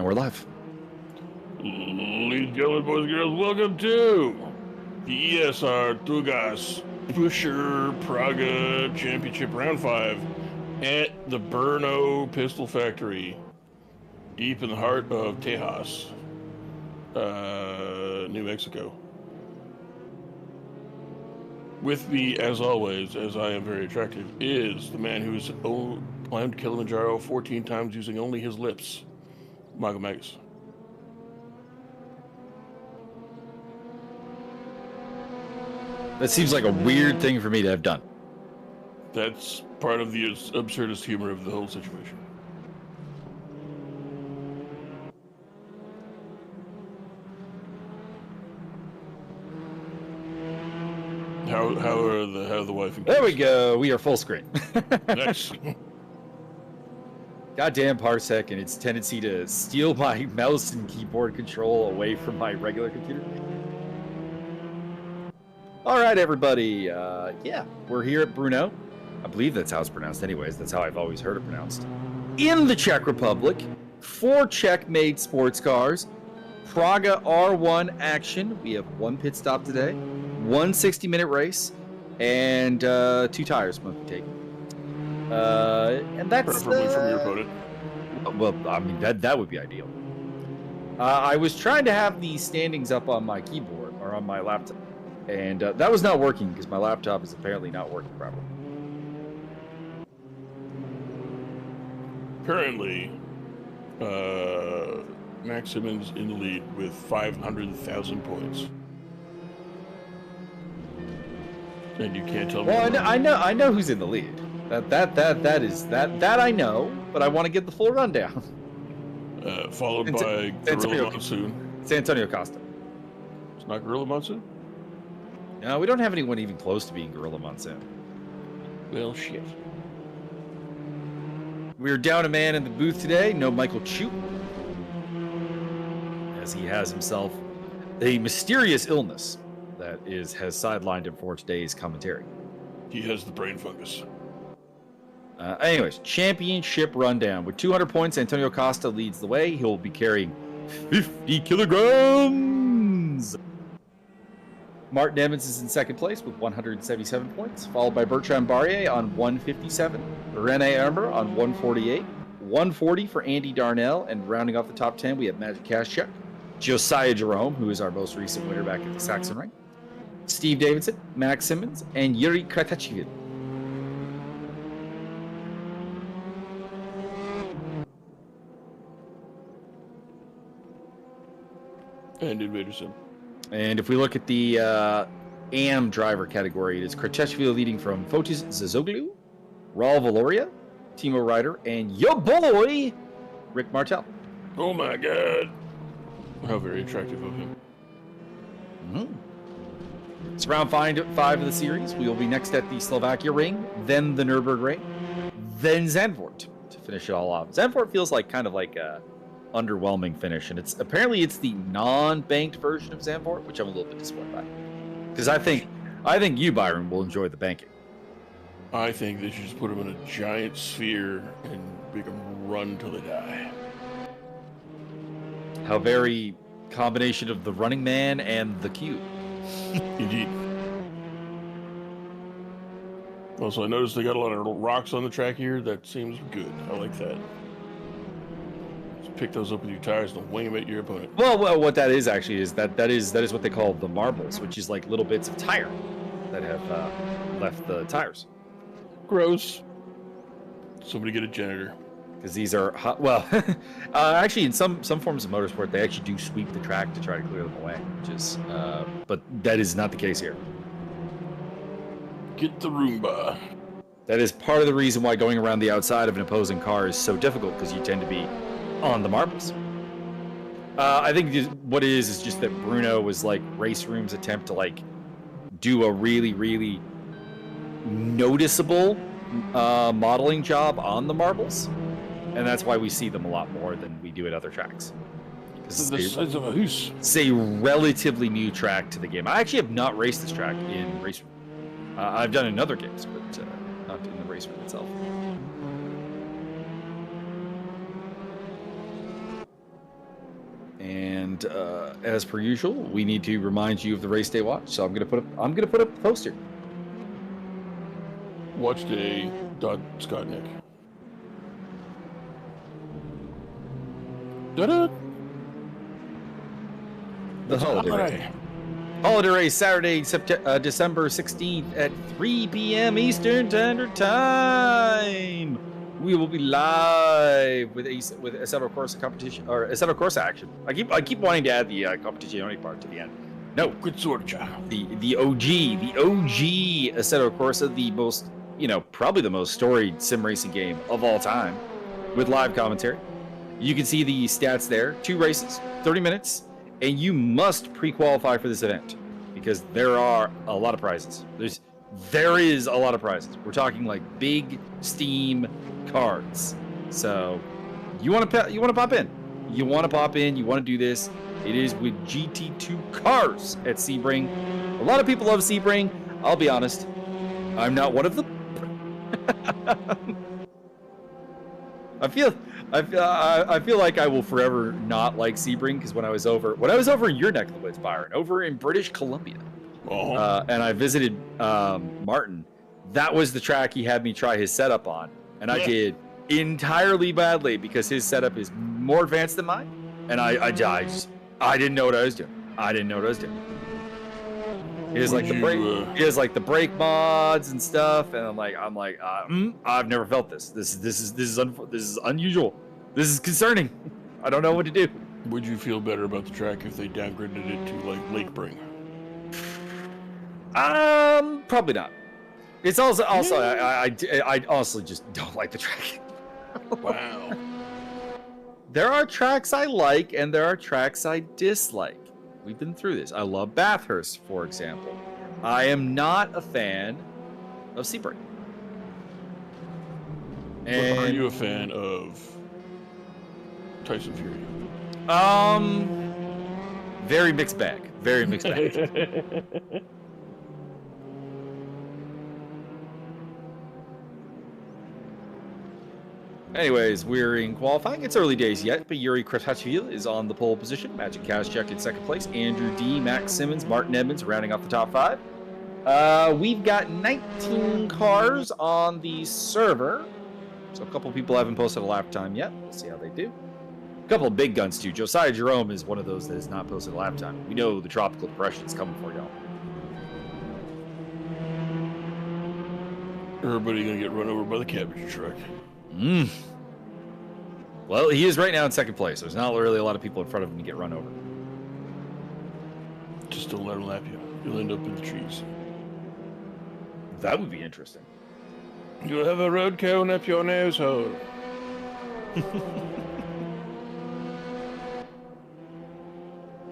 And we're live. Ladies and gentlemen, boys and girls, welcome to the ESR Tugas Pusher Praga Championship Round 5 at the BRNO Pistol Factory, deep in the heart of Tejas, New Mexico. With me, as always, as I am very attractive, is the man who's climbed Kilimanjaro 14 times using only his lips, Michael Magus. That seems like a weird thing for me to have done. That's part of the absurdist humor of the whole situation. How are the wife and kids? There we go. We are full screen. Nice. Goddamn Parsec and its tendency to steal my mouse and keyboard control away from my regular computer. All right, everybody. Yeah, we're here at BRNO. I believe that's how it's pronounced anyways. That's how I've always heard it pronounced. In the Czech Republic, 4 Czech-made sports cars. Praga R1 action. We have 1 pit stop today, 1 60-minute race, and 2 tires must be taken. And that's Preferably from your opponent. Well, I mean, that would be ideal. I was trying to have the standings up on my keyboard or on my laptop, and that was not working because my laptop is apparently not working properly. Apparently, Max Simmons in the lead with 500,000 points. And you can't tell me. Well, I know who's in the lead. That I know, but I want to get the full rundown. Followed by Gorilla Monsoon. It's Antonio Costa. It's not Gorilla Monsoon? No, we don't have anyone even close to being Gorilla Monsoon. Well, shit. We're down a man in the booth today. No Michael Chu, as he has himself a mysterious illness that has sidelined him for today's commentary. He has the brain fungus. Anyways, championship rundown. With 200 points, Antonio Costa leads the way. He'll be carrying 50 kilograms. Martin Evans is in second place with 177 points, followed by Bertrand Barrier on 157, René Ermer on 148, 140 for Andy Darnell, and rounding off the top 10, we have Magic Kaszczuk, Josiah Jerome, who is our most recent winner back at the Sachsenring, Steve Davidson, Max Simmons, and Yuri Kratachvili. And Invader Sim. And if we look at the AM driver category, it is Kratachvili leading from Fotis Zazoglu, Raul Valoria, Timo Ryder, and your boy, Rick Martel. Oh my god. How very attractive of him. Mm-hmm. It's round 5 of the series. We will be next at the Slovakia Ring, then the Nürburgring, then Zandvoort to finish it all off. Zandvoort feels like kind of like a underwhelming finish, and it's the non-banked version of Zandvoort, which I'm a little bit disappointed by. Because I think you, Byron, will enjoy the banking. I think they should just put them in a giant sphere and make them run till they die. How very combination of the Running Man and the Cube. Indeed. Also, I noticed they got a lot of rocks on the track here. That seems good. I like that. Just pick those up with your tires and wing them at your opponent. Well, what that is actually is that is what they call the marbles, which is like little bits of tire that have left the tires. Gross. Somebody get a janitor. Because these are actually in some forms of motorsport they actually do sweep the track to try to clear them away, which is but that is not the case here. Get the Roomba. That is part of the reason why going around the outside of an opposing car is so difficult, because you tend to be on the marbles. I think what it is just that BRNO was like Raceroom's attempt to like do a really, really noticeable modeling job on the marbles. And that's why we see them a lot more than we do at other tracks. This is the size of a hoose. It's a relatively new track to the game. I actually have not raced this track in Raceroom. I've done it in other games, but not in the Raceroom itself. And as per usual, we need to remind you of the race day watch. So I'm gonna put up a poster. Watch day. Scott Nick. Da-da. The holiday race. Holiday race Saturday, December 16th at 3 p.m. Eastern Standard Time. We will be live with Assetto Corsa competition or Assetto Corsa action. I keep wanting to add the competizione part to the end. No, Good sorcha. the OG Assetto Corsa, the most, probably the most storied sim racing game of all time, with live commentary. You can see the stats there. 2 races, 30 minutes. And you must pre-qualify for this event because there are a lot of prizes. There is a lot of prizes. We're talking like big Steam cards. So you want to pop in. You want to pop in. You want to do this. It is with GT2 cars at Sebring. A lot of people love Sebring. I'll be honest. I'm not one of them. I feel like I will forever not like Sebring because when I was over in your neck of the woods, Byron, over in British Columbia, and I visited Martin, that was the track he had me try his setup on, and I did entirely badly because his setup is more advanced than mine, and I didn't know what I was doing. It is like the brake mods and stuff, and I'm like, I've never felt this. This is unusual. This is concerning. I don't know what to do. Would you feel better about the track if they downgraded it to like Lakebring? Probably not. It's also I honestly just don't like the track. Wow. There are tracks I like and there are tracks I dislike. We've been through this. I love Bathurst, for example. I am not a fan of Sebring. And are you a fan of Tyson Fury? Very mixed bag. Very mixed bag. Anyways, we're in qualifying. It's early days yet, but Yuri Kratachvili is on the pole position. Magic Kazchuk in second place. Andrew D, Max Simmons, Martin Edmonds rounding off the top 5. We've got 19 cars on the server. So a couple people haven't posted a lap time yet. We'll see how they do. A couple of big guns, too. Josiah Jerome is one of those that has not posted a lap time. We know the tropical depression is coming for y'all. Everybody gonna get run over by the cabbage truck. Well, he is right now in second place. There's not really a lot of people in front of him to get run over. Just don't let him lap you. You'll end up in the trees. That would be interesting. You'll have a road cone up your nose hole.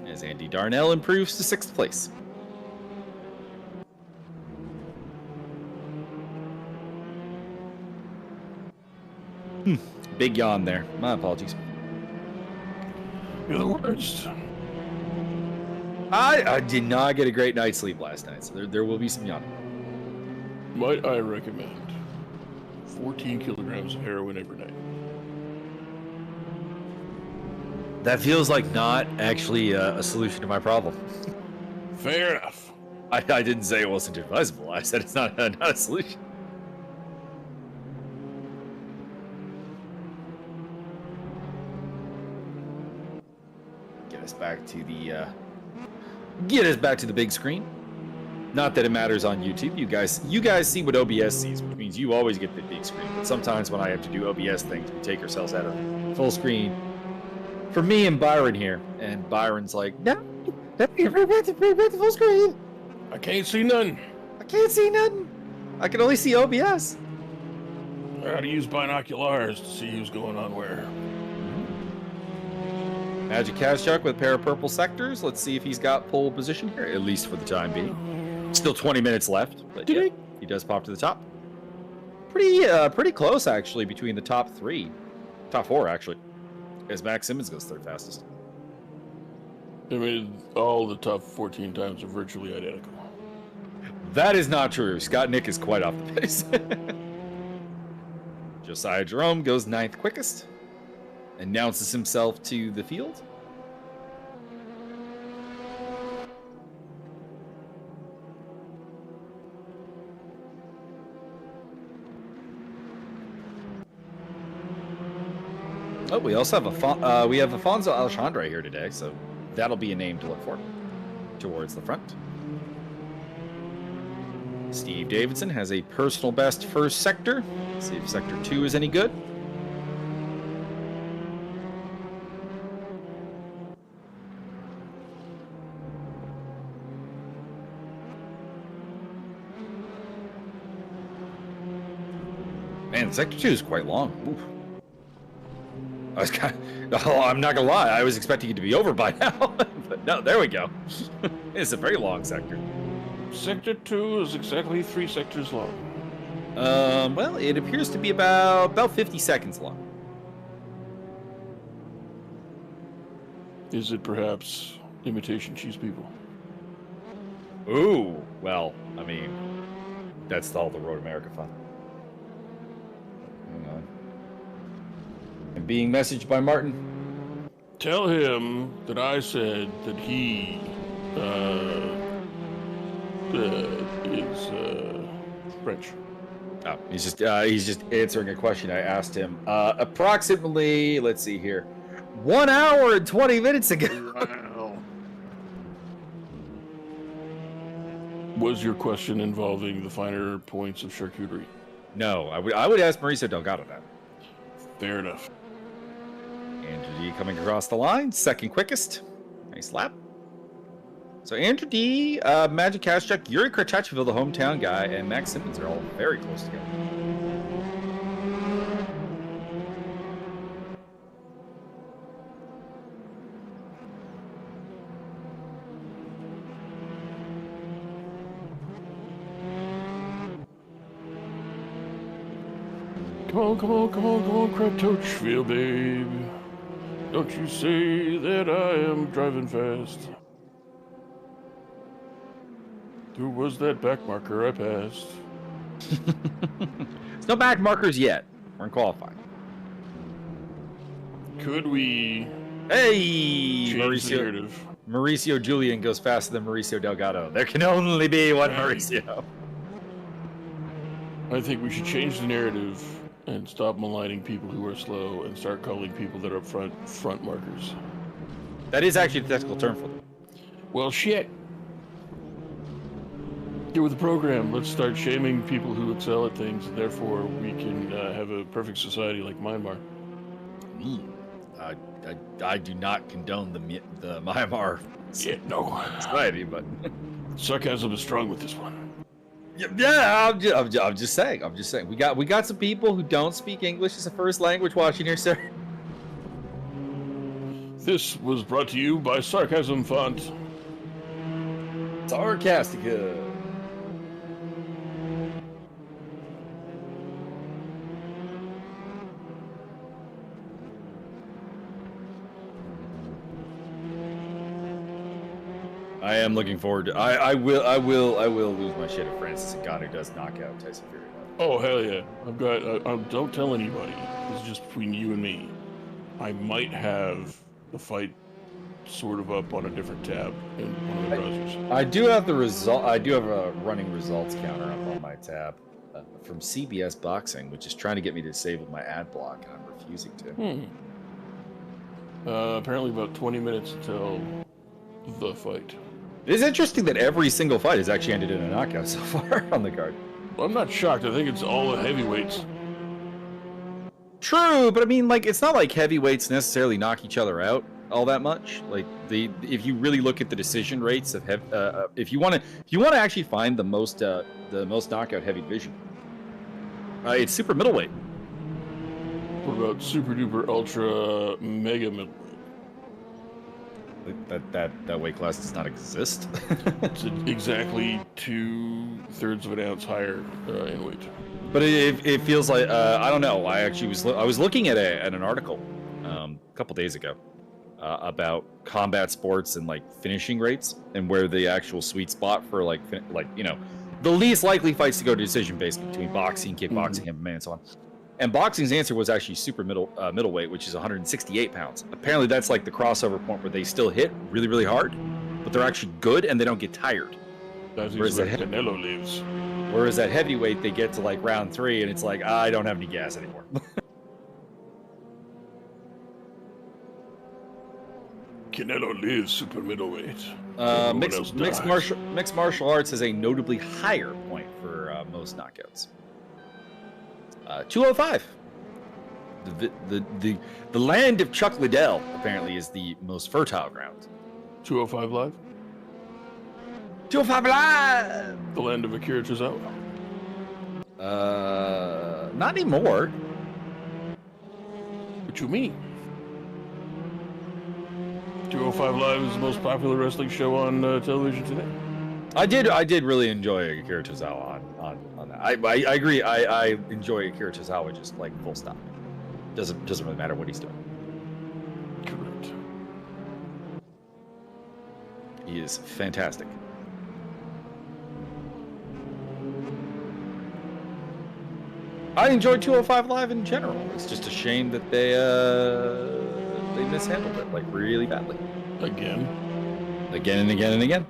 As Andy Darnell improves to 6th place. Big yawn there. My apologies. You're the worst. I did not get a great night's sleep last night, so there will be some yawning. Might I recommend 14 kilograms of heroin every night? That feels like not actually a solution to my problem. Fair enough. I didn't say it wasn't advisable. I said it's not a solution. Get us back to the big screen. Not that it matters on YouTube. You guys see what OBS sees, which means you always get the big screen. But sometimes when I have to do OBS things, we take ourselves out of full screen. For me and Byron here, and Byron's like, no, bring back to full screen. I can't see nothing. I can't see nothing. I can only see OBS. I gotta use binoculars to see who's going on where. Magic Kazchuk with a pair of purple sectors. Let's see if he's got pole position here, at least for the time being. Still 20 minutes left, but yeah, he does pop to the top. Pretty close, actually, between the top 4, actually, as Max Simmons goes 3rd fastest. I mean, all the top 14 times are virtually identical. That is not true. Scott Nick is quite off the pace. Josiah Jerome goes 9th quickest. Announces himself to the field. Oh, we also have we have Afonso Alexandre here today, so that'll be a name to look for towards the front. Steve Davidson has a personal best first sector. Let's see if sector 2 is any good. Man, sector 2 is quite long. Oof. I was I'm not gonna lie, I was expecting it to be over by now, but no, there we go. It's a very long sector. Sector 2 is exactly 3 sectors long. Well, it appears to be about 50 seconds long. Is it perhaps imitation cheese people? Ooh, well, I mean, that's all the Road America fun. Hang on. I'm being messaged by Martin. Tell him that I said that he is French. Oh, he's just answering a question I asked him approximately, let's see here, 1 hour and 20 minutes ago. Wow. Was your question involving the finer points of charcuterie? No, I would ask Mauricio Delgado that. Fair enough. Andrew D coming across the line, second quickest. Nice lap. So Andrew D, Magic Kashchuk, Yuri Krachachville, the hometown guy, and Max Simmons are all very close together. Come on, Kratochville, babe. Don't you say that I am driving fast. Who was that back marker I passed? There's no back markers yet. We're in qualifying. Could we Hey, change the narrative? Mauricio Julian goes faster than Mauricio Delgado. There can only be one Mauricio. I think we should change the narrative and stop maligning people who are slow and start calling people that are front markers. That is actually the technical term for them. Well, shit. Get with the program. Let's start shaming people who excel at things, and therefore we can have a perfect society like Myanmar. I do not condone the Myanmar society, but sarcasm is strong with this one. Yeah, I'm just saying. We got some people who don't speak English as a first language watching here, sir. This was brought to you by Sarcasm Font. Sarcastica. I am looking forward to. I will lose my shit if Francis Ngannou does knock out Tyson Fury. Oh hell yeah! I've got. Don't tell anybody. This is just between you and me. I might have the fight sort of up on a different tab in one of the browsers. I do have the result. I do have a running results counter up on my tab from CBS Boxing, which is trying to get me to disable my ad block, and I'm refusing to. Apparently, about 20 minutes until the fight. It is interesting that every single fight has actually ended in a knockout so far on the card. Well, I'm not shocked. I think it's all the heavyweights. True, but I mean, like, it's not like heavyweights necessarily knock each other out all that much. Like, if you really look at the decision rates of if you want to actually find the most knockout heavy division, it's super middleweight. What about super duper ultra mega middleweight? That weight class does not exist. It's exactly 2/3 of an ounce higher in weight. But it feels like I don't know. I was looking at an article a couple days ago about combat sports and like finishing rates and where the actual sweet spot for like the least likely fights to go to decision based between boxing, kickboxing, MMA, and so on. And boxing's answer was actually super middleweight, which is 168 pounds. Apparently, that's like the crossover point where they still hit really, really hard, but they're actually good and they don't get tired. That's where Canelo lives. Whereas at heavyweight, they get to like round 3 and it's like, I don't have any gas anymore. Canelo lives super middleweight. Mixed martial arts has a notably higher point for most knockouts. 205. The land of Chuck Liddell apparently is the most fertile ground. 205 live. 205 live. The land of Akira Tozawa. Not anymore. What you mean? 205 Live is the most popular wrestling show on television today. I did really enjoy Akira Tozawa on that. I agree. I enjoy Akira Tozawa just like full stop. Doesn't really matter what he's doing. Correct. He is fantastic. I enjoyed 205 Live in general. It's just a shame that they mishandled it like really badly. Again and again.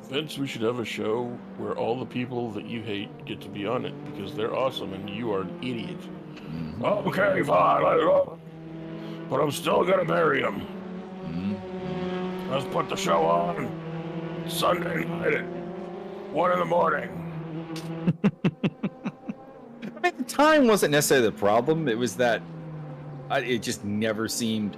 Vince, we should have a show where all the people that you hate get to be on it because they're awesome and you are an idiot. Mm-hmm. Okay, fine, but I'm still gonna marry him. Mm-hmm. Let's put the show on Sunday night at 1 in the morning. I mean, the time wasn't necessarily the problem. It was that it just never seemed.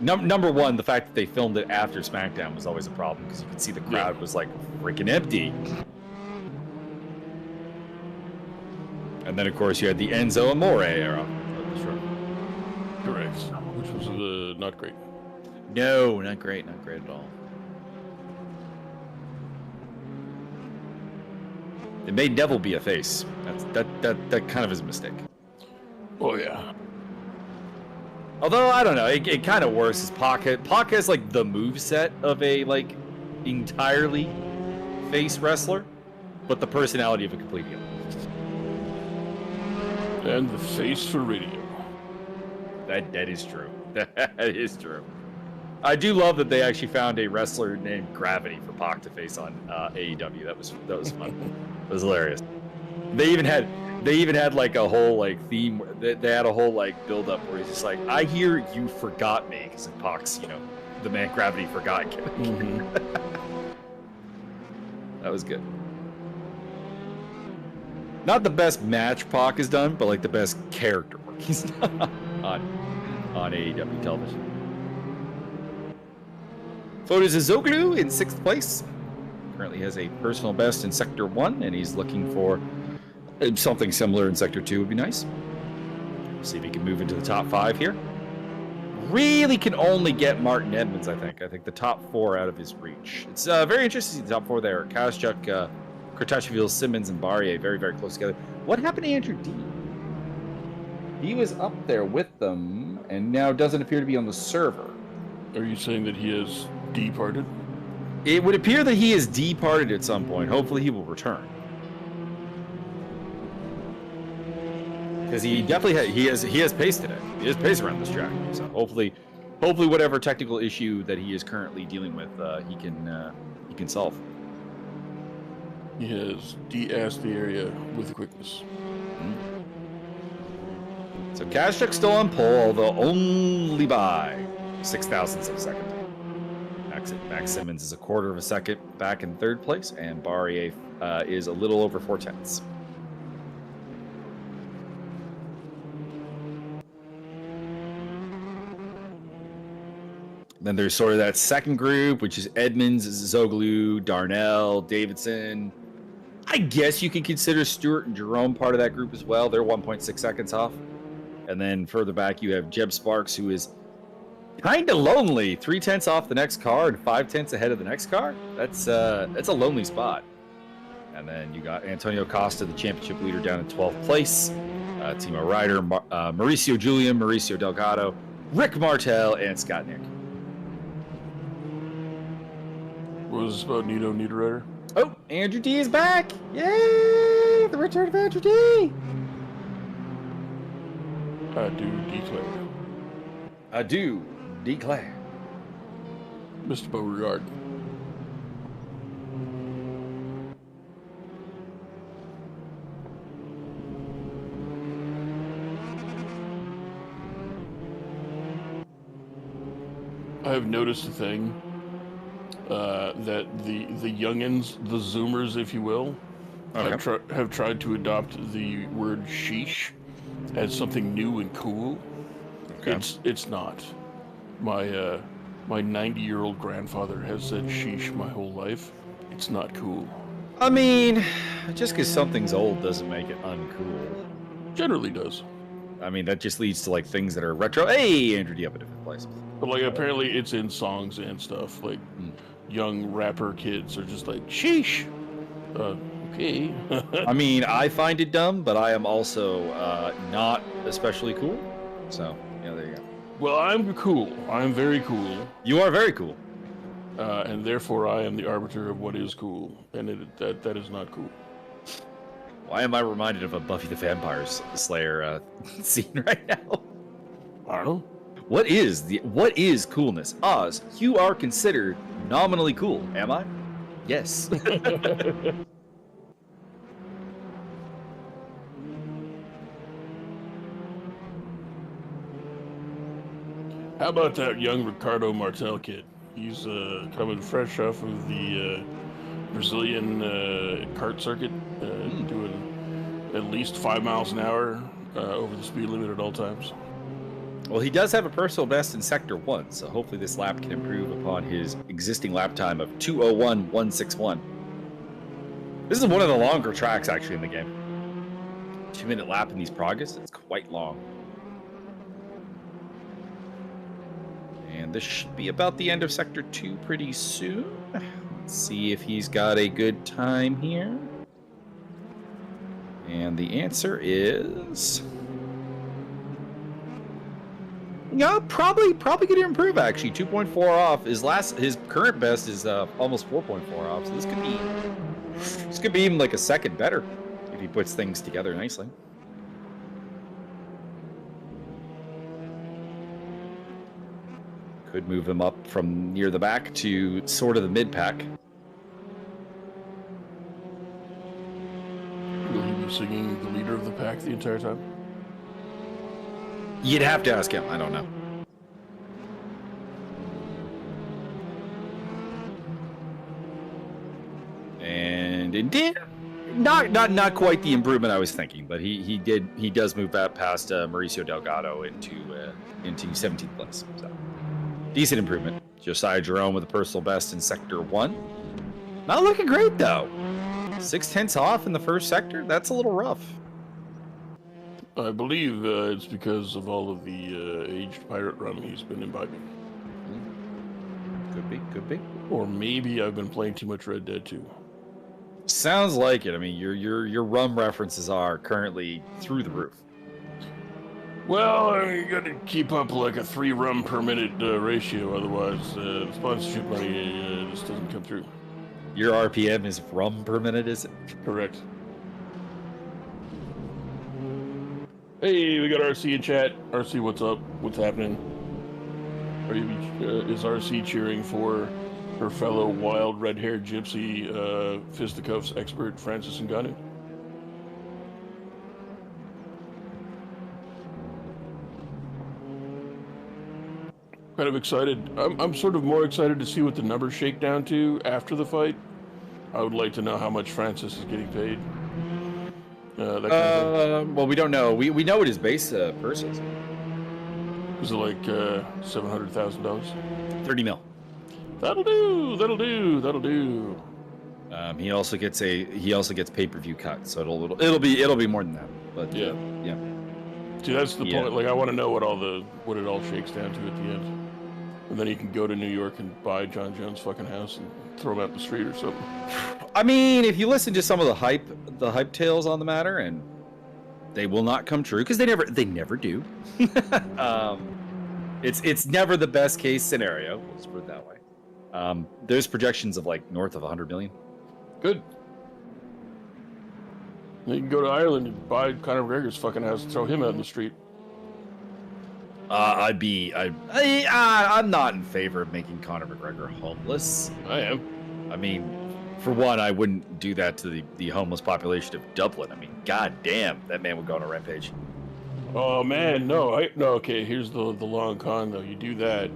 Number one, the fact that they filmed it after SmackDown was always a problem because you could see the crowd was like freaking empty. And then, of course, you had the Enzo Amore era of the show. Correct. Which was not great. No, not great at all. It made Neville be a face. That kind of is a mistake. Oh yeah. Although I don't know, it kind of works as Pac has like the moveset of a like entirely face wrestler, but the personality of a complete heel. And the face for radio. That is true. That is true. I do love that they actually found a wrestler named Gravity for Pac to face on AEW. That was fun. It was hilarious. They even had like a whole like theme. They had a whole like build up where he's just like, "I hear you forgot me," because Pac's, the man Gravity forgot. Mm-hmm. That was good. Not the best match Pac has done, but like the best character work he's done on AEW television. Photos of Zoglu in 6th place. Currently has a personal best in Sector 1, and he's looking for something similar in Sector 2 would be nice. See if he can move into the top 5 here. Really can only get Martin Edmonds, I think. I think the top 4 out of his reach. It's very interesting to see the top 4 there. Kazchuk, Kratashvili, Simmons, and Barrier very, very close together. What happened to Andrew D? He was up there with them, and now doesn't appear to be on the server. Are you saying that he has departed? It would appear that he is departed at some point. Hopefully he will return. Because he definitely he has pace today. He has pace around this track. So hopefully whatever technical issue that he is currently dealing with, he can solve. He has de-assed the area with quickness. Mm-hmm. So Kazchuk's still on pole, although only by 0.006 of a second. Max Simmons is a quarter of a second back in 3rd place, and Barrier is a little over 0.4. Then there's sort of that second group, which is Edmonds, Zoglu, Darnell, Davidson. I guess you could consider Stewart and Jerome part of that group as well. They're 1.6 seconds off. And then further back, you have Jeb Sparks, who is kind of lonely, 0.3 off the next car and 0.5 ahead of the next car. That's a lonely spot. And then you got Antonio Costa, the championship leader, down in 12th place. Timo Ryder, Mauricio Julian, Mauricio Delgado, Rick Martel, and Scott Nick. What was this about Nito Niederreiter? Oh, Andrew D is back! Yay! The return of Andrew D! I do declare. I do declare. Mr. Beauregard. I've noticed a thing that the youngins, the Zoomers, if you will, have tried to adopt the word sheesh as something new and cool. Okay. It's not. My 90-year-old grandfather has said sheesh my whole life. It's not cool. I mean, just because something's old doesn't make it uncool. Generally does. I mean, that just leads to like things that are retro. Hey, Andrew, do you have a different place? But like, apparently it's in songs and stuff. Like, young rapper kids are just like, sheesh. Okay. I mean, I find it dumb, but I am also not especially cool. So, yeah, there you go. Well, I'm cool. I'm very cool. You are very cool. And therefore I am the arbiter of what is cool. And that is not cool. Why am I reminded of a Buffy the Vampire Slayer scene right now? I don't know. What is coolness? Oz, you are considered nominally cool, am I? Yes. How about that young Ricardo Martel kid? He's coming fresh off of the Brazilian kart circuit, doing at least 5 miles an hour over the speed limit at all times. Well, he does have a personal best in Sector 1, so hopefully this lap can improve upon his existing lap time of 2:01.161. This is one of the longer tracks, actually, in the game. 2-minute lap in these Pragas, it's quite long. And this should be about the end of Sector 2 pretty soon. Let's see if he's got a good time here. And the answer is... Yeah, probably going to improve, actually. 2.4 off. His current best is almost 4.4 off, so this could be even like a second better if he puts things together nicely. Could move him up from near the back to sort of the mid-pack. Will he be singing the leader of the pack the entire time? You'd have to ask him. I don't know. And indeed, not quite the improvement I was thinking, but he does move back past Mauricio Delgado into 17th place. So decent improvement. Josiah Jerome with a personal best in Sector 1. Not looking great though. 0.6 off in the first sector. That's a little rough. I believe it's because of all of the aged pirate rum he's been imbibing. Could be. Or maybe I've been playing too much Red Dead 2. Sounds like it. I mean, your rum references are currently through the roof. Well, I mean, you got to keep up like a 3 rum per minute ratio, otherwise the sponsorship money just doesn't come through. Your RPM is rum per minute, is it? Correct. Hey, we got RC in chat. RC, what's up? What's happening? Is RC cheering for her fellow wild red-haired gypsy fisticuffs expert Francis Ngannou? Kind of excited. I'm sort of more excited to see what the numbers shake down to after the fight. I would like to know how much Francis is getting paid. That kind of thing. Well, we don't know. We know what his base purse is. Is it like $700,000? 30 mil. That'll do. He also gets pay-per-view cut, so it'll be more than that. But yeah. See, that's the point. Like, I want to know what it all shakes down to at the end, and then he can go to New York and buy John Jones' fucking house and throw him out the street or something. I mean, if you listen to some of the hype tales on the matter, and they will not come true because they never do. It's never the best case scenario. Let's put it that way. There's projections of like north of 100 million. Good. You can go to Ireland and buy Conor McGregor's fucking house and throw him out in the street. I'm not in favor of making Conor McGregor homeless. I am. I mean, for one, I wouldn't do that to the homeless population of Dublin. I mean, god damn, that man would go on a rampage. Oh man, no. Okay, here's the long con though. You do that,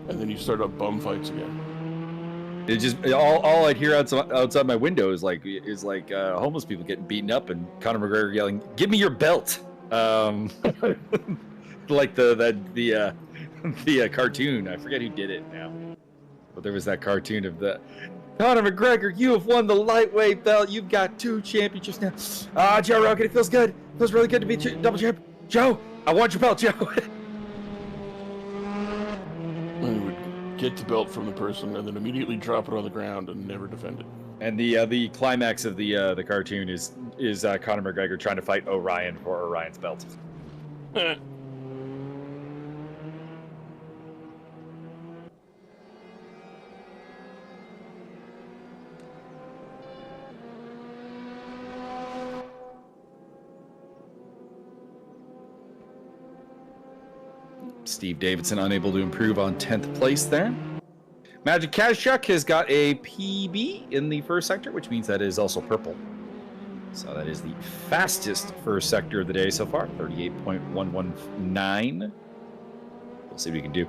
and then you start up bum fights again. It just all I'd hear outside my window is like homeless people getting beaten up and Conor McGregor yelling, "Give me your belt!" Like the cartoon. I forget who did it now, but there was that cartoon of the Conor McGregor. You have won the lightweight belt. You've got 2 championships now. Joe Rogan, it feels good. It feels really good to be double champ. Joe, I want your belt, Joe. And he would get the belt from the person and then immediately drop it on the ground and never defend it. And the climax of the cartoon is Conor McGregor trying to fight Orion for Orion's belt. Steve Davidson unable to improve on 10th place there. Magic Kazchuk has got a PB in the first sector, which means that is also purple. So that is the fastest first sector of the day so far, 38.119. We'll see what we can do.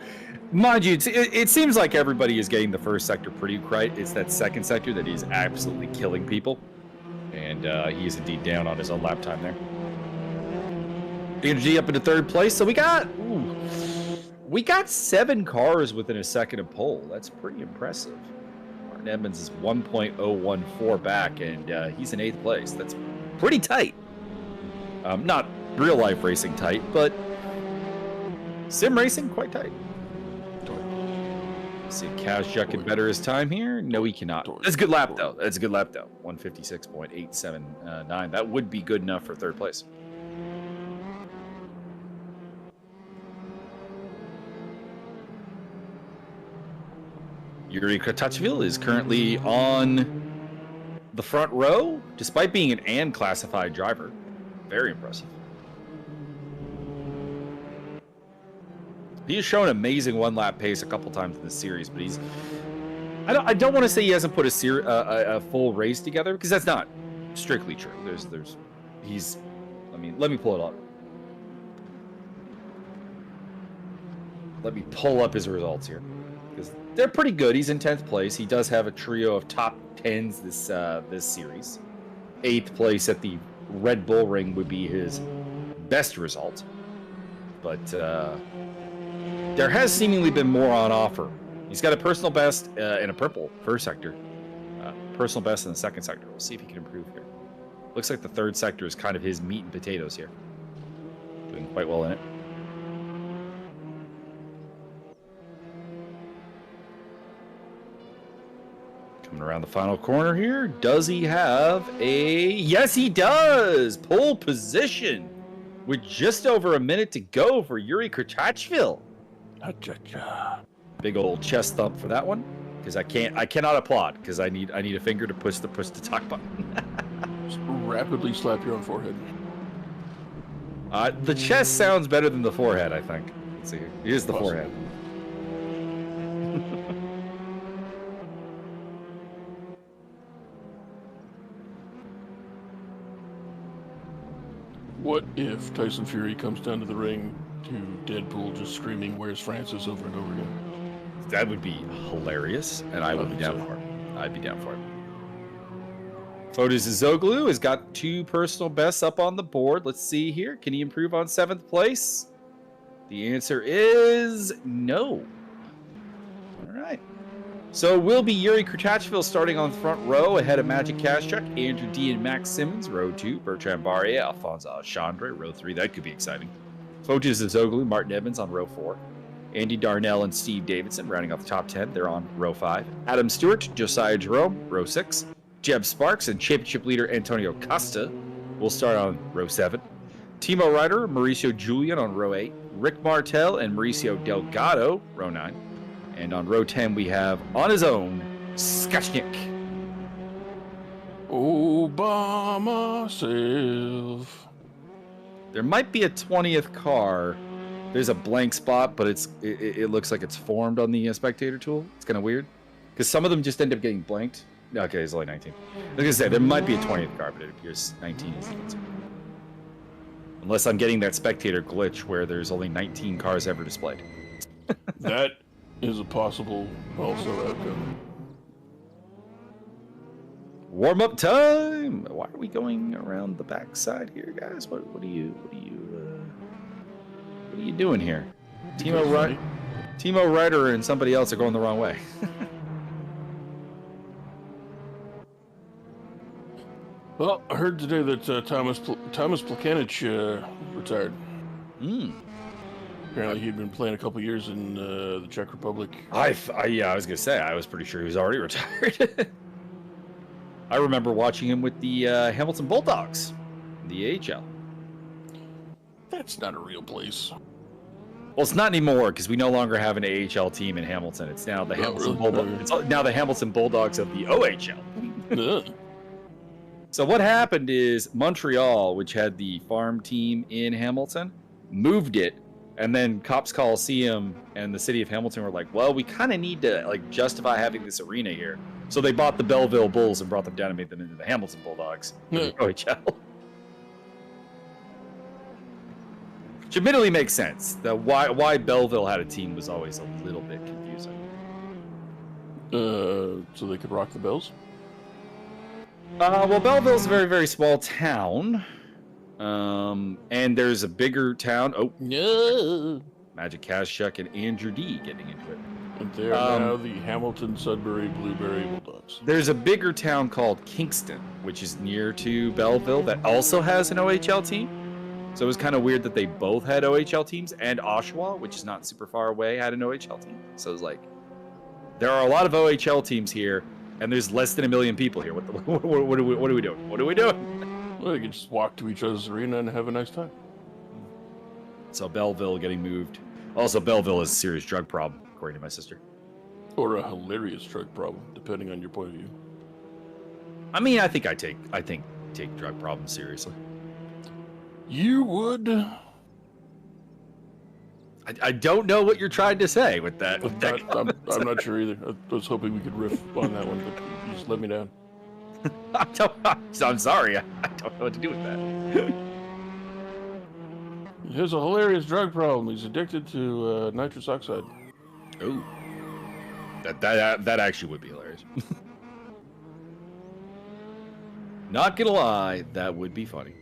Mind you, it seems like everybody is getting the first sector pretty right. It's that second sector that is absolutely killing people. And he is indeed down on his own lap time there. Energy up into third place. So we got 7 cars within a second of pole. That's pretty impressive. Martin Edmonds is 1.014 back, and he's in 8th place. That's pretty tight. Not real life racing tight, but sim racing quite tight. See if Kazchuk can better his time here. No, he cannot. That's a good lap though. 156.879. That would be good enough for third place. Yuri Kotachvili is currently on the front row, despite being an AND classified driver. Very impressive. He has shown amazing one-lap pace a couple times in this series, but he's... I don't want to say he hasn't put a full race together, because that's not strictly true. He's... I mean, let me pull it up. Let me pull up his results here, because they're pretty good. He's in 10th place. He does have a trio of top 10s this series. 8th place at the Red Bull Ring would be his best result. But there has seemingly been more on offer. He's got a personal best in a purple first sector. Personal best in the second sector. We'll see if he can improve here. Looks like the third sector is kind of his meat and potatoes here. Doing quite well in it. Coming around the final corner here. Does he have a... Yes, he does! Pole position with just over a minute to go for Yuri Kotachvili. Big old chest thump for that one, because I cannot applaud, because I need a finger to push the talk button. Just rapidly slap your own forehead. The chest sounds better than the forehead, I think. Let's see. Here's the forehead. What if Tyson Fury comes down to the ring to Deadpool just screaming, "Where's Francis?" over and over again? That would be hilarious, and I would be down for it. I'd be down for it. Fotis Zoglu has got 2 personal bests up on the board. Let's see here. Can he improve on 7th place? The answer is no. All right. So it will be Yuri Kotachvili starting on the front row ahead of Magic Kazchuk, Andrew D. and Max Simmons, row 2, Bertrand Barrier, Alphonse Chandre, row 3. That could be exciting. Fotis Zoglu, Martin Evans on row 4. Andy Darnell and Steve Davidson rounding off the top 10. They're on row 5. Adam Stewart, Josiah Jerome, row 6. Jeb Sparks and championship leader Antonio Costa will start on row 7. Timo Ryder, Mauricio Julian on row 8. Rick Martel and Mauricio Delgado, row 9. And on row 10, we have, on his own, Skachnik. Obama self. There might be a 20th car. There's a blank spot, but it looks like it's formed on the spectator tool. It's kind of weird, because some of them just end up getting blanked. Okay, it's only 19. I was going to say, there might be a 20th car, but it appears 19 is the answer. Unless I'm getting that spectator glitch where there's only 19 cars ever displayed. That is a possible also outcome. Warm-up time. Why are we going around the backside here, guys? What are you doing here? Timo Ryder and somebody else are going the wrong way. Well, I heard today that Thomas Plekanec retired. Apparently, he'd been playing a couple years in the Czech Republic. I was gonna say I was pretty sure he was already retired. I remember watching him with the Hamilton Bulldogs, the AHL. That's not a real place. Well, it's not anymore because we no longer have an AHL team in Hamilton. It's now the Hamilton Bulldogs. It's now the Hamilton Bulldogs of the OHL. So what happened is Montreal, which had the farm team in Hamilton, moved it, and then Cops Coliseum and the city of Hamilton were like, "Well, we kind of need to like justify having this arena here." So they bought the Belleville Bulls and brought them down and made them into the Hamilton Bulldogs, the OHL. Which admittedly makes sense. Why Belleville had a team was always a little bit confusing. So they could rock the bells? Well, Belleville's a very, very small town. And there's a bigger town. Oh, no. Magic Kazchuk and Andrew D getting into it. And they are now the Hamilton Sudbury Blueberry Bulldogs. There's a bigger town called Kingston, which is near to Belleville, that also has an OHL team. So it was kind of weird that they both had OHL teams, and Oshawa, which is not super far away, had an OHL team. So it was like, there are a lot of OHL teams here, and there's less than 1 million people here. What are we doing? What are we doing? Well, you can just walk to each other's arena and have a nice time. So Belleville getting moved. Also, Belleville has a serious drug problem, according to my sister. Or a hilarious drug problem, depending on your point of view. I mean, I think take drug problems seriously. You would. I don't know what you're trying to say with that. I'm not sure either. I was hoping we could riff on that one, but you just let me down. I'm sorry. I don't know what to do with that. He has a hilarious drug problem. He's addicted to nitrous oxide. Ooh. That actually would be hilarious. Not gonna lie, that would be funny.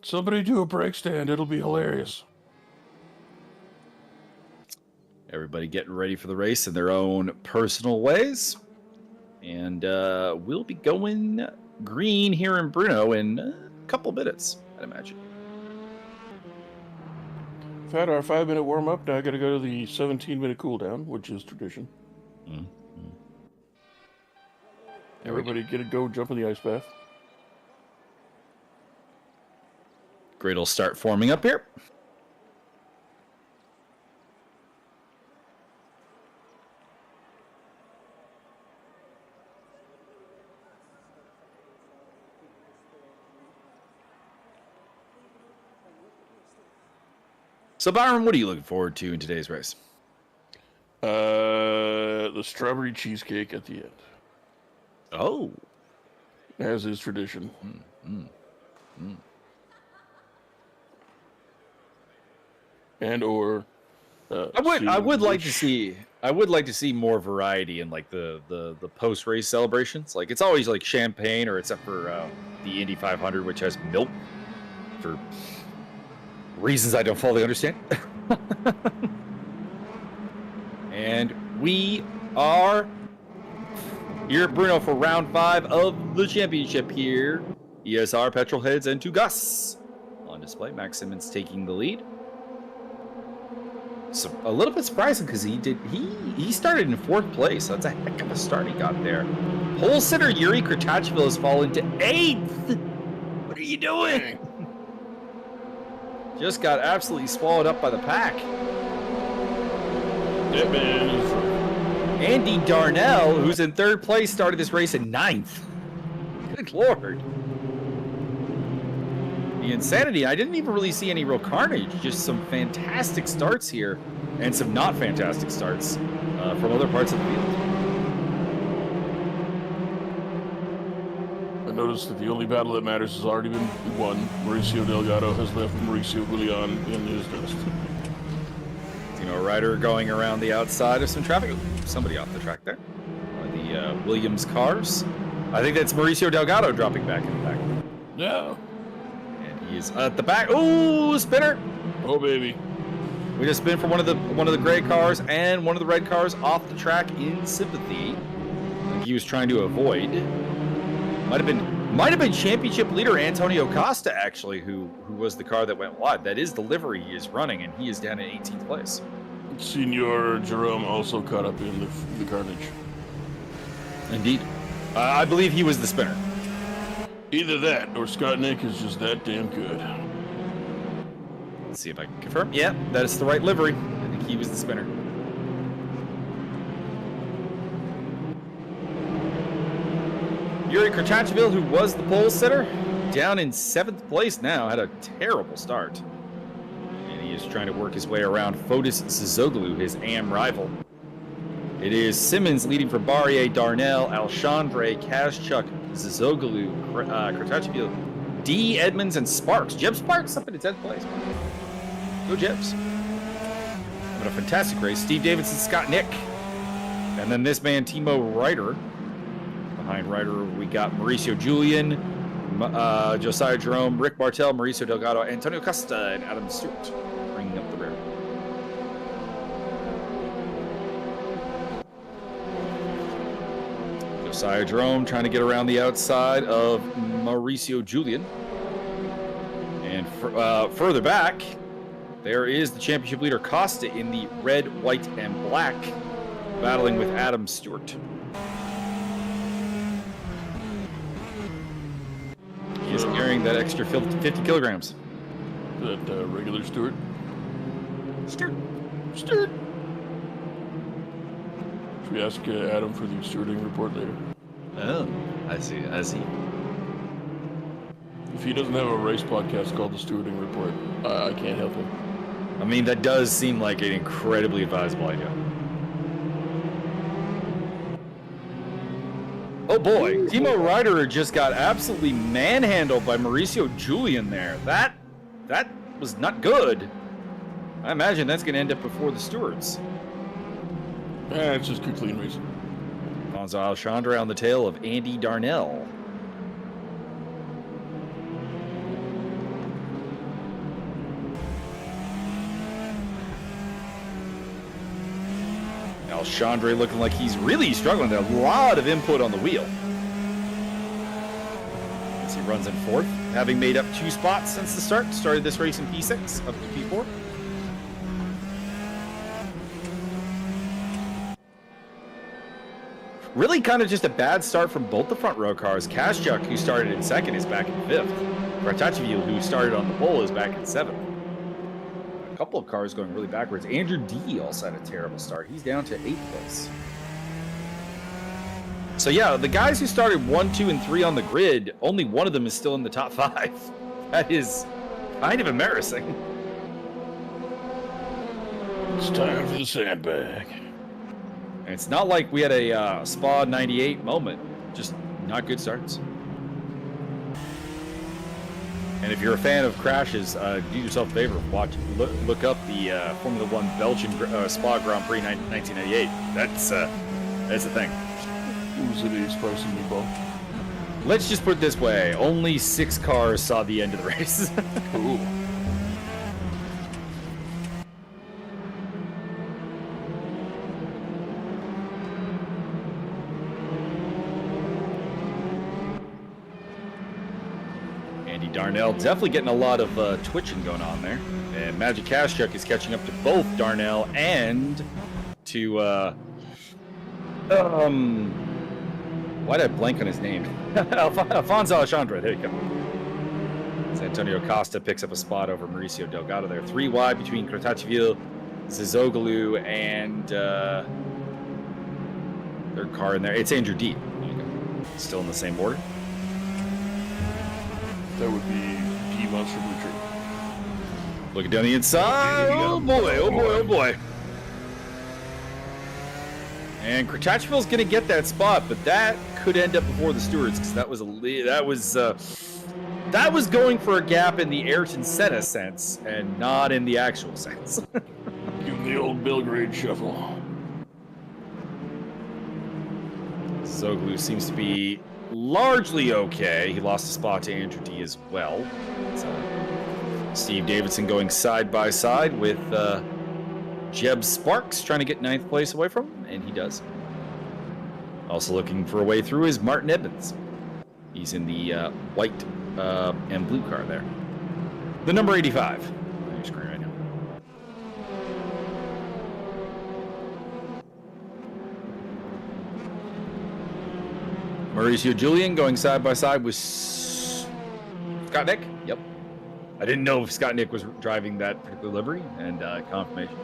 Somebody do a break stand. It'll be hilarious. Everybody getting ready for the race in their own personal ways. And we'll be going green here in Brno in a couple minutes, I'd imagine. We've had our 5-minute warm-up. Now I got to go to the 17-minute cool-down, which is tradition. Mm-hmm. Everybody get a go jump in the ice bath. Grid will start forming up here. So, Byron, what are you looking forward to in today's race? The strawberry cheesecake at the end. Oh. As is tradition. And or I would like to see more variety in like the post race celebrations. Like it's always like champagne, or except for the Indy 500, which has milk for reasons I don't fully understand. And we are here at Brno for round 5 of the championship here. ESR, Petrolheads, and Tugas on display. Max Simmons taking the lead. So a little bit surprising because he started in 4th place. That's a heck of a start he got there. Pole sitter Yuri Kratachvil has fallen to 8th. What are you doing? Just got absolutely swallowed up by the pack. It is. Andy Darnell, who's in 3rd place, started this race in 9th. Good Lord. The insanity. I didn't even really see any real carnage. Just some fantastic starts here and some not fantastic starts from other parts of the field. I noticed that the only battle that matters has already been won. Mauricio Delgado has left Mauricio Julian in his dust. Timo Ryder going around the outside of some traffic. Ooh, somebody off the track there. One of the Williams cars. I think that's Mauricio Delgado dropping back in the back. No. And he is at the back. Ooh, spinner! Oh baby. We just spin for one of the gray cars and one of the red cars off the track in sympathy. I think he was trying to avoid. Might have been championship leader Antonio Costa actually, who was the car that went wide. That is the livery he is running, and he is down in 18th place. Senor Jerome also caught up in the carnage. Indeed. I believe he was the spinner. Either that, or Scott Nick is just that damn good. Let's see if I can confirm. Yeah, that is the right livery. I think he was the spinner. Yuri Kurtachvil, who was the pole sitter, down in 7th place now, had a terrible start. And he is trying to work his way around Fotis Zizoglu, his AM rival. It is Simmons leading for Barrier, Darnell, Alchandre, Kazchuk, Zizoglu, Kurtachvil, D. Edmonds, and Sparks. Jeb Sparks up in 10th place. Go Jebs. But a fantastic race. Steve Davidson, Scott Nick. And then this man, Timo Ryder. Behind Ryder, we got Mauricio Julian, Josiah Jerome, Rick Bartel, Mauricio Delgado, Antonio Costa, and Adam Stewart bringing up the rear. Josiah Jerome trying to get around the outside of Mauricio Julian. And further back, there is the championship leader Costa in the red, white, and black, battling with Adam Stewart. He is carrying that extra 50 kilograms. Is that regular Stewart? Stewart. Should we ask Adam for the stewarding report later? Oh, I see. If he doesn't have a race podcast called the Stewarding Report, I can't help him. I mean, that does seem like an incredibly advisable idea. Oh boy, Timo Ryder just got absolutely manhandled by Mauricio Julian there. That was not good. I imagine that's going to end up before the stewards. It's just good clean racing. Alfonso Alchandra on the tail of Andy Darnell. Alchandra looking like he's really struggling there. A lot of input on the wheel. As he runs in 4th, having made up 2 spots since the start. Started this race in P6 up to P4. Really kind of just a bad start from both the front row cars. Kazchuk, who started in 2nd, is back in 5th. Kurtachvil, who started on the pole, is back in 7th. A couple of cars going really backwards. Andrew D also had a terrible start. He's down to 8th place. So yeah, the guys who started 1, 2, and 3 on the grid, only one of them is still in the top 5. That is kind of embarrassing. It's time for the sandbag. And it's not like we had a Spa 98 moment. Just not good starts. And if you're a fan of crashes, do yourself a favor. Look up the Formula 1 Belgian Spa Grand Prix 1998. That's a thing. Was it a spicy meatball? Let's just put it this way. Only 6 cars saw the end of the race. Ooh. Darnell definitely getting a lot of twitching going on there. And Magic Kazchuk is catching up to both Darnell and to why did I blank on his name? Alfonso Alchandra, there you go. As Antonio Costa picks up a spot over Mauricio Delgado there. 3 wide between Kurtachvil, Zizoglu, and third car in there. It's Andrew D. There you go. Still in the same order. That would be D Monster Blue Tree. Looking down the inside. Oh boy, oh boy, oh boy. And Kurtachvil's going to get that spot, but that could end up before the stewards because that was going for a gap in the Ayrton Senna sense and not in the actual sense. Give him the old Belgrade shuffle. Zoglu seems to be largely okay. He lost a spot to Andrew D as well. So Steve Davidson going side by side with Jeb Sparks, trying to get 9th place away from him, and he does. Also looking for a way through is Martin Edmonds. He's in the white and blue car there. The number 85 on your screen right now. Mauricio Julian going side by side with Scott Nick. Yep. I didn't know if Scott Nick was driving that particular livery, and confirmation.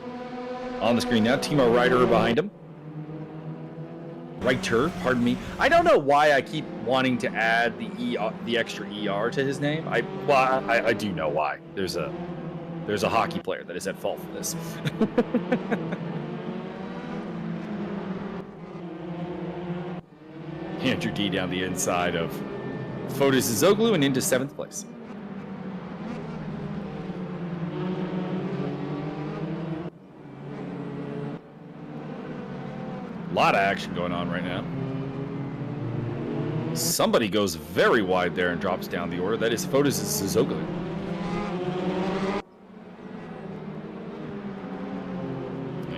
On the screen now, Timo Ryder behind him. Reiter, pardon me. I don't know why I keep wanting to add the extra ER to his name. I do know why. There's a hockey player that is at fault for this. Andrew D down the inside of Fotis Zoglu and into 7th place. A lot of action going on right now. Somebody goes very wide there and drops down the order. That is Fotis Zoglu.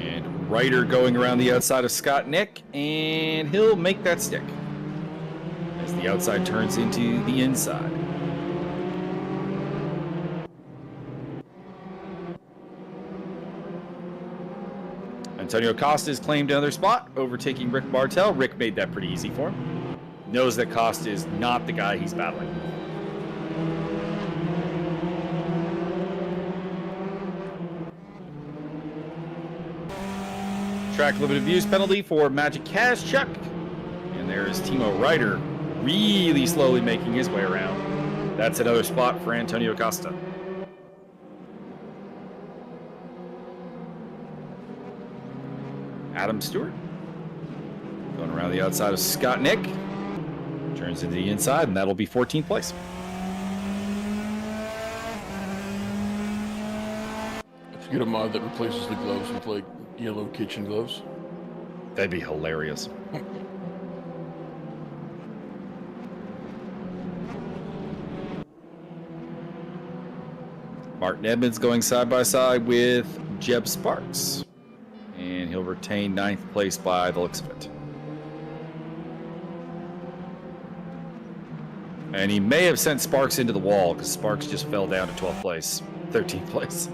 And Ryder going around the outside of Scott Nick, and he'll make that stick as the outside turns into the inside. Antonio Costa has claimed another spot, overtaking Rick Martel. Rick made that pretty easy for him. Knows that Costa is not the guy he's battling. Track limit abuse penalty for Magic Cash Chuck. And there's Timo Ryder really slowly making his way around. That's another spot for Antonio Costa. Adam Stewart going around the outside of Scott Nick, turns into the inside, and that'll be 14th place. If you get a mod that replaces the gloves with like yellow kitchen gloves, that'd be hilarious. Martin Edmonds going side by side with Jeb Sparks. And he'll retain 9th place by the looks of it. And he may have sent Sparks into the wall because Sparks just fell down to 12th place, 13th place.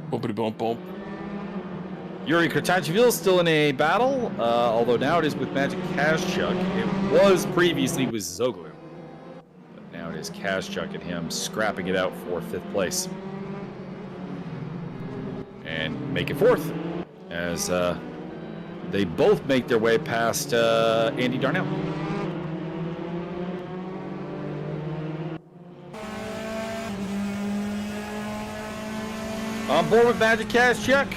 Bumpity bump bump. Yuri Kartachvili still in a battle, although now it is with Magic Kazchuk. It was previously with Zoglu. But now it is Kazchuk and him scrapping it out for 5th place. And make it 4th. As they both make their way past Andy Darnell. On board with Magic Kazchuk.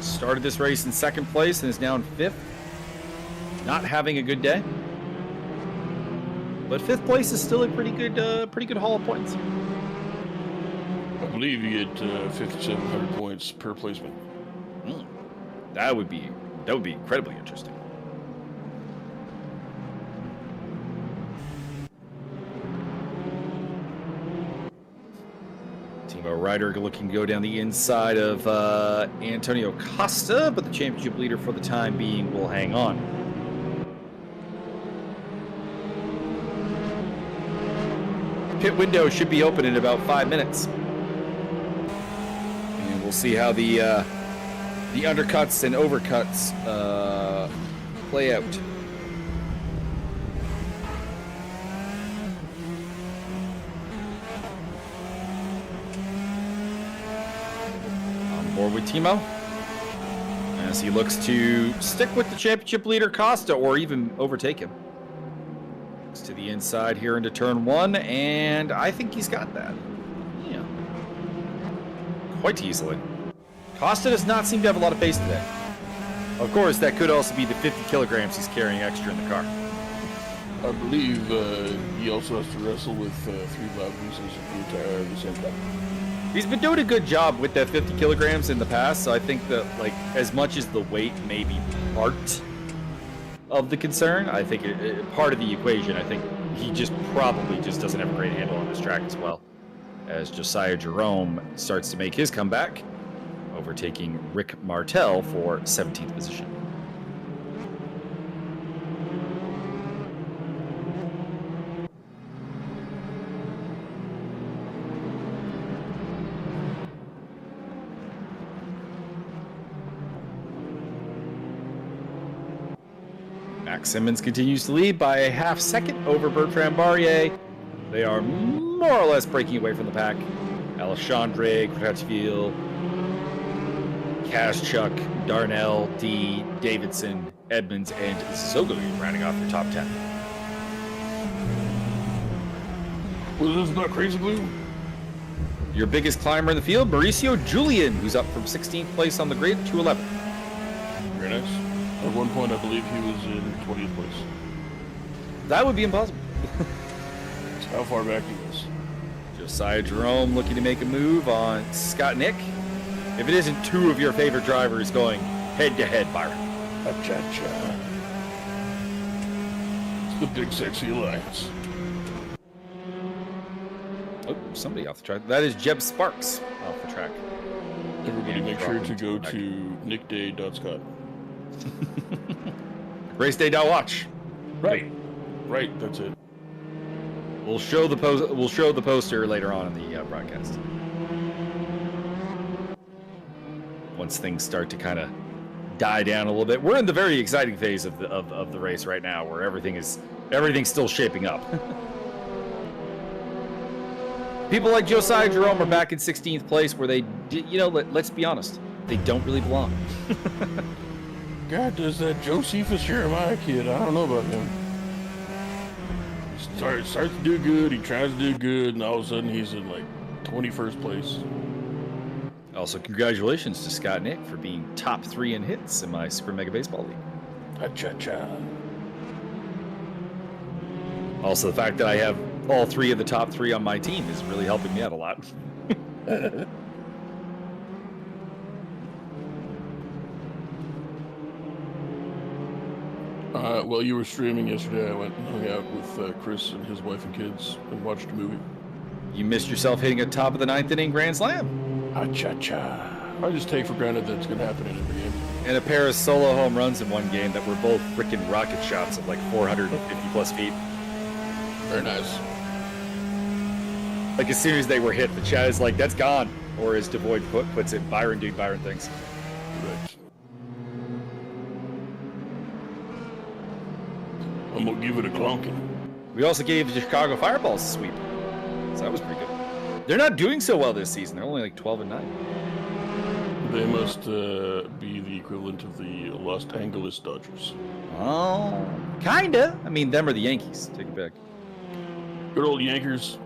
Started this race in 2nd place and is now in 5th. Not having a good day. But 5th place is still a pretty good haul of points. I believe you get 5,700 points per placement. That would be incredibly interesting. Timo Ryder looking to go down the inside of Antonio Costa, but the championship leader for the time being will hang on. Pit window should be open in about 5 minutes. And we'll see how the undercuts and overcuts play out. On board with Timo as he looks to stick with the championship leader Costa or even overtake him. Looks to the inside here into turn 1, and I think he's got that. Yeah. Quite easily. Costa does not seem to have a lot of pace today. Of course, that could also be the 50 kilograms he's carrying extra in the car. I believe he also has to wrestle with 3 loud losers at the same time. He's been doing a good job with that 50 kilograms in the past, so I think that, like, as much as the weight may be part of the concern, I think part of the equation, I think he probably doesn't have a great handle on this track as well. As Josiah Jerome starts to make his comeback, overtaking Rick Martel for 17th position. Max Simmons continues to lead by a half second over Bertrand Barrier. They are more or less breaking away from the pack. Alexandre, Crutchfield, Kaschuk, Darnell, D, Davidson, Edmonds, and Zoglu rounding off your top 10. Was this not Crazy Blue? Your biggest climber in the field, Mauricio Julian, who's up from 16th place on the grid to 11th. Very nice. At one point, I believe he was in 20th place. That would be impossible. That's how far back he was. Josiah Jerome looking to make a move on Scott Nick. If it isn't two of your favorite drivers going head-to-head, Byron. Cha-cha-cha. It's the Big Sexy Alliance. Oh, somebody off the track. That is Jeb Sparks off the track. Everybody make sure to go to nickday.scott. Raceday.watch. Right. Right, that's it. We'll show the poster later on in the broadcast. Once things start to kind of die down a little bit, we're in the very exciting phase of the race right now, where everything's still shaping up. People like Josiah Jerome are back in 16th place, where they, let's be honest, they don't really belong. God, does that Josephus Jeremiah kid? I don't know about him. He starts to do good, he tries to do good, and all of a sudden he's in like 21st place. Also, congratulations to Scott Nick for being top 3 in hits in my Super Mega Baseball League. Cha-cha-cha. Also, the fact that I have all 3 of the top 3 on my team is really helping me out a lot. While you were streaming yesterday, I went and hung out with Chris and his wife and kids and watched a movie. You missed yourself hitting a top of the 9th inning grand slam. Cha-cha. I just take for granted that it's going to happen in every game. And a pair of solo home runs in one game that were both freaking rocket shots of like 450 plus feet. Very nice. Like as soon as they were hit, the chat is like, that's gone. Or as Devoid puts it, Byron things. Correct. I'm going to give it a clonking. We also gave the Chicago Fireballs a sweep. So that was pretty good. They're not doing so well this season. They're only like 12-9. They must be the equivalent of the Los Angeles Dodgers. Oh, kinda. I mean, them are the Yankees. Take it back. Good old Yankers.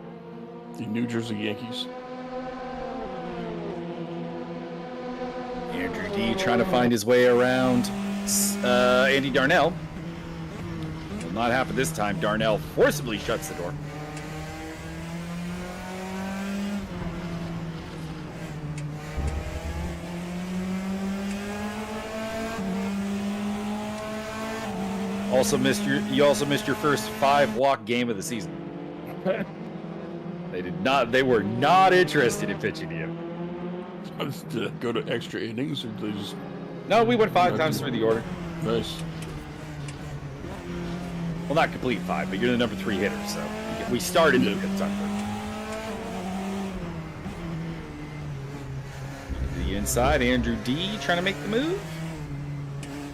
The New Jersey Yankees. Andrew D trying to find his way around Andy Darnell. Will not happen this time. Darnell forcibly shuts the door. You also missed your first 5-walk game of the season. They were not interested in pitching to you. Did it go to extra innings or they just... No, we went 5 times through the order. Nice. Well, not complete 5, but you're the number 3 hitter, so we started at Zandvoort. The inside, Andrew D trying to make the move.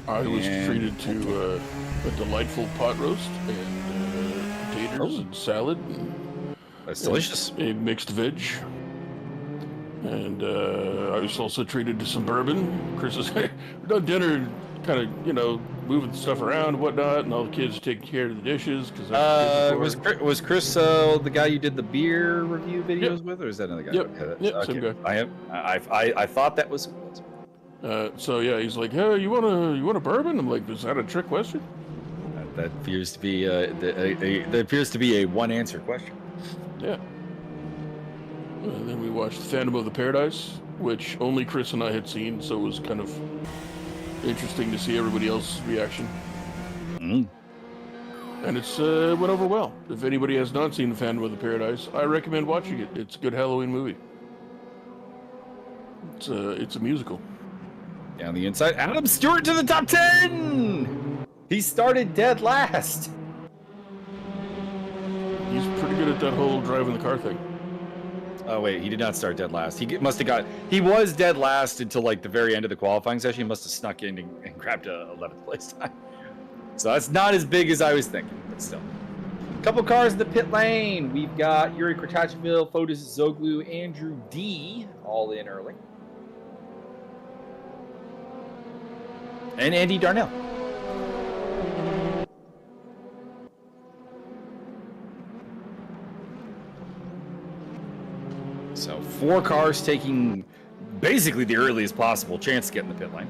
I was treated to a delightful pot roast and potatoes and salad. And that's delicious. A mixed veg. And I was also treated to some bourbon. Chris is done dinner, kind of, moving stuff around and whatnot, and all the kids taking care of the dishes. Was Chris the guy you did the beer review videos with, or is that another guy? Yep, same guy. I thought that was. So yeah, he's like, "Hey, you want a bourbon?" I'm like, "Is that a trick question?" That appears to be a one answer question. Yeah. And then we watched Phantom of the Paradise, which only Chris and I had seen, so it was kind of interesting to see everybody else's reaction. Mm. And it's went over well. If anybody has not seen Phantom of the Paradise, I recommend watching it. It's a good Halloween movie. It's a musical. Down the inside, Adam Stewart to the top 10! He started dead last. He's pretty good at that whole driving the car thing. Oh wait, he did not start dead last. He was dead last until like the very end of the qualifying session. He must have snuck in and grabbed a 11th place time. So that's not as big as I was thinking, but still. A couple cars in the pit lane. We've got Yuri Kratachville, Fotis Zoglu, Andrew D, all in early. And Andy Darnell. So 4 cars taking basically the earliest possible chance to get in the pit lane.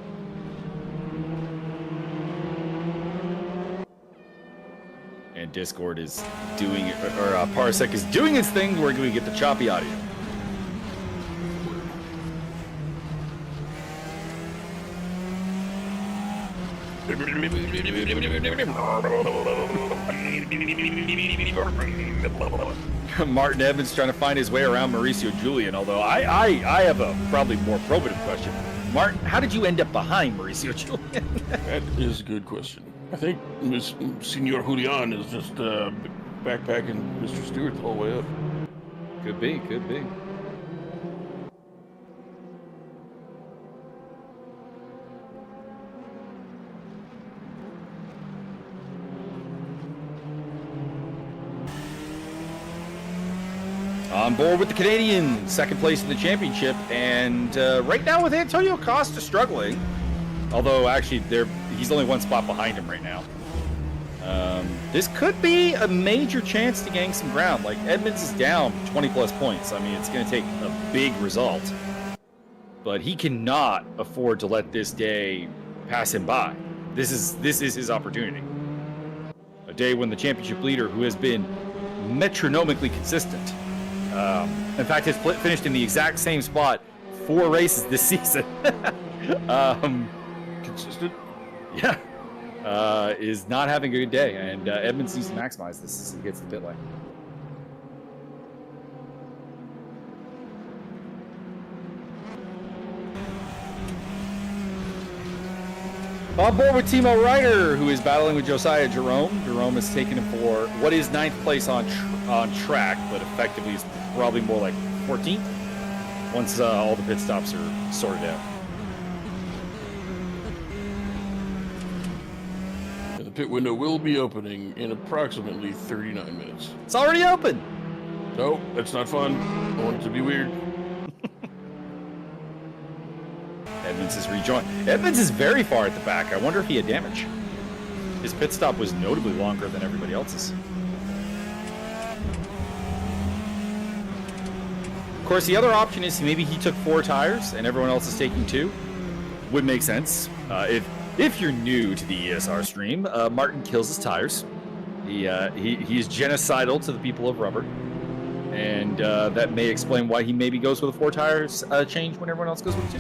And Discord is doing, or Parsec is doing its thing where we get the choppy audio. Martin Evans trying to find his way around Mauricio Julian, although I have a probably more probative question. Martin, how did you end up behind Mauricio Julian? That is a good question. I think Senor Julian is just backpacking Mr. Stewart the whole way up. Could be, could be. On board with the Canadian, second place in the championship, and right now with Antonio Costa struggling, although actually he's only 1 spot behind him right now. This could be a major chance to gain some ground. Like, Edmonds is down 20 plus points. I mean, it's going to take a big result, but he cannot afford to let this day pass him by. This is his opportunity. A day when the championship leader, who has been metronomically consistent, in fact, has finished in the exact same spot 4 races this season. Consistent? Yeah. Is not having a good day, and Edmonds needs to maximize this as he gets to the pit lane. On board with Timo Ryder, who is battling with Josiah Jerome. Jerome has taken him for what is 9th place on track, but effectively is probably more like 14th once all the pit stops are sorted out. And the pit window will be opening in approximately 39 minutes. It's already open! No, that's not fun. I want it to be weird. Edmonds is rejoined. Edmonds is very far at the back. I wonder if he had damage. His pit stop was notably longer than everybody else's. Of course, the other option is maybe he took 4 tires and everyone else is taking 2. Would make sense. If you're new to the ESR stream, Martin kills his tires. He is genocidal to the people of rubber. And that may explain why he maybe goes with a 4 tires change when everyone else goes with 2.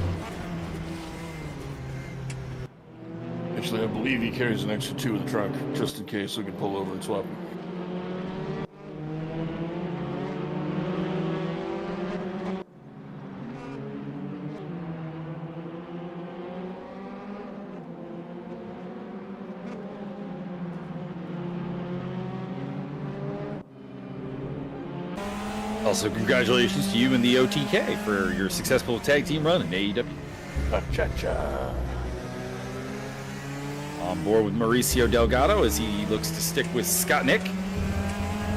Actually, I believe he carries an extra 2 in the trunk, just in case we can pull over and swap them. Also, congratulations to you and the OTK for your successful tag team run in AEW. Cha-cha. On board with Mauricio Delgado as he looks to stick with Scott Nick.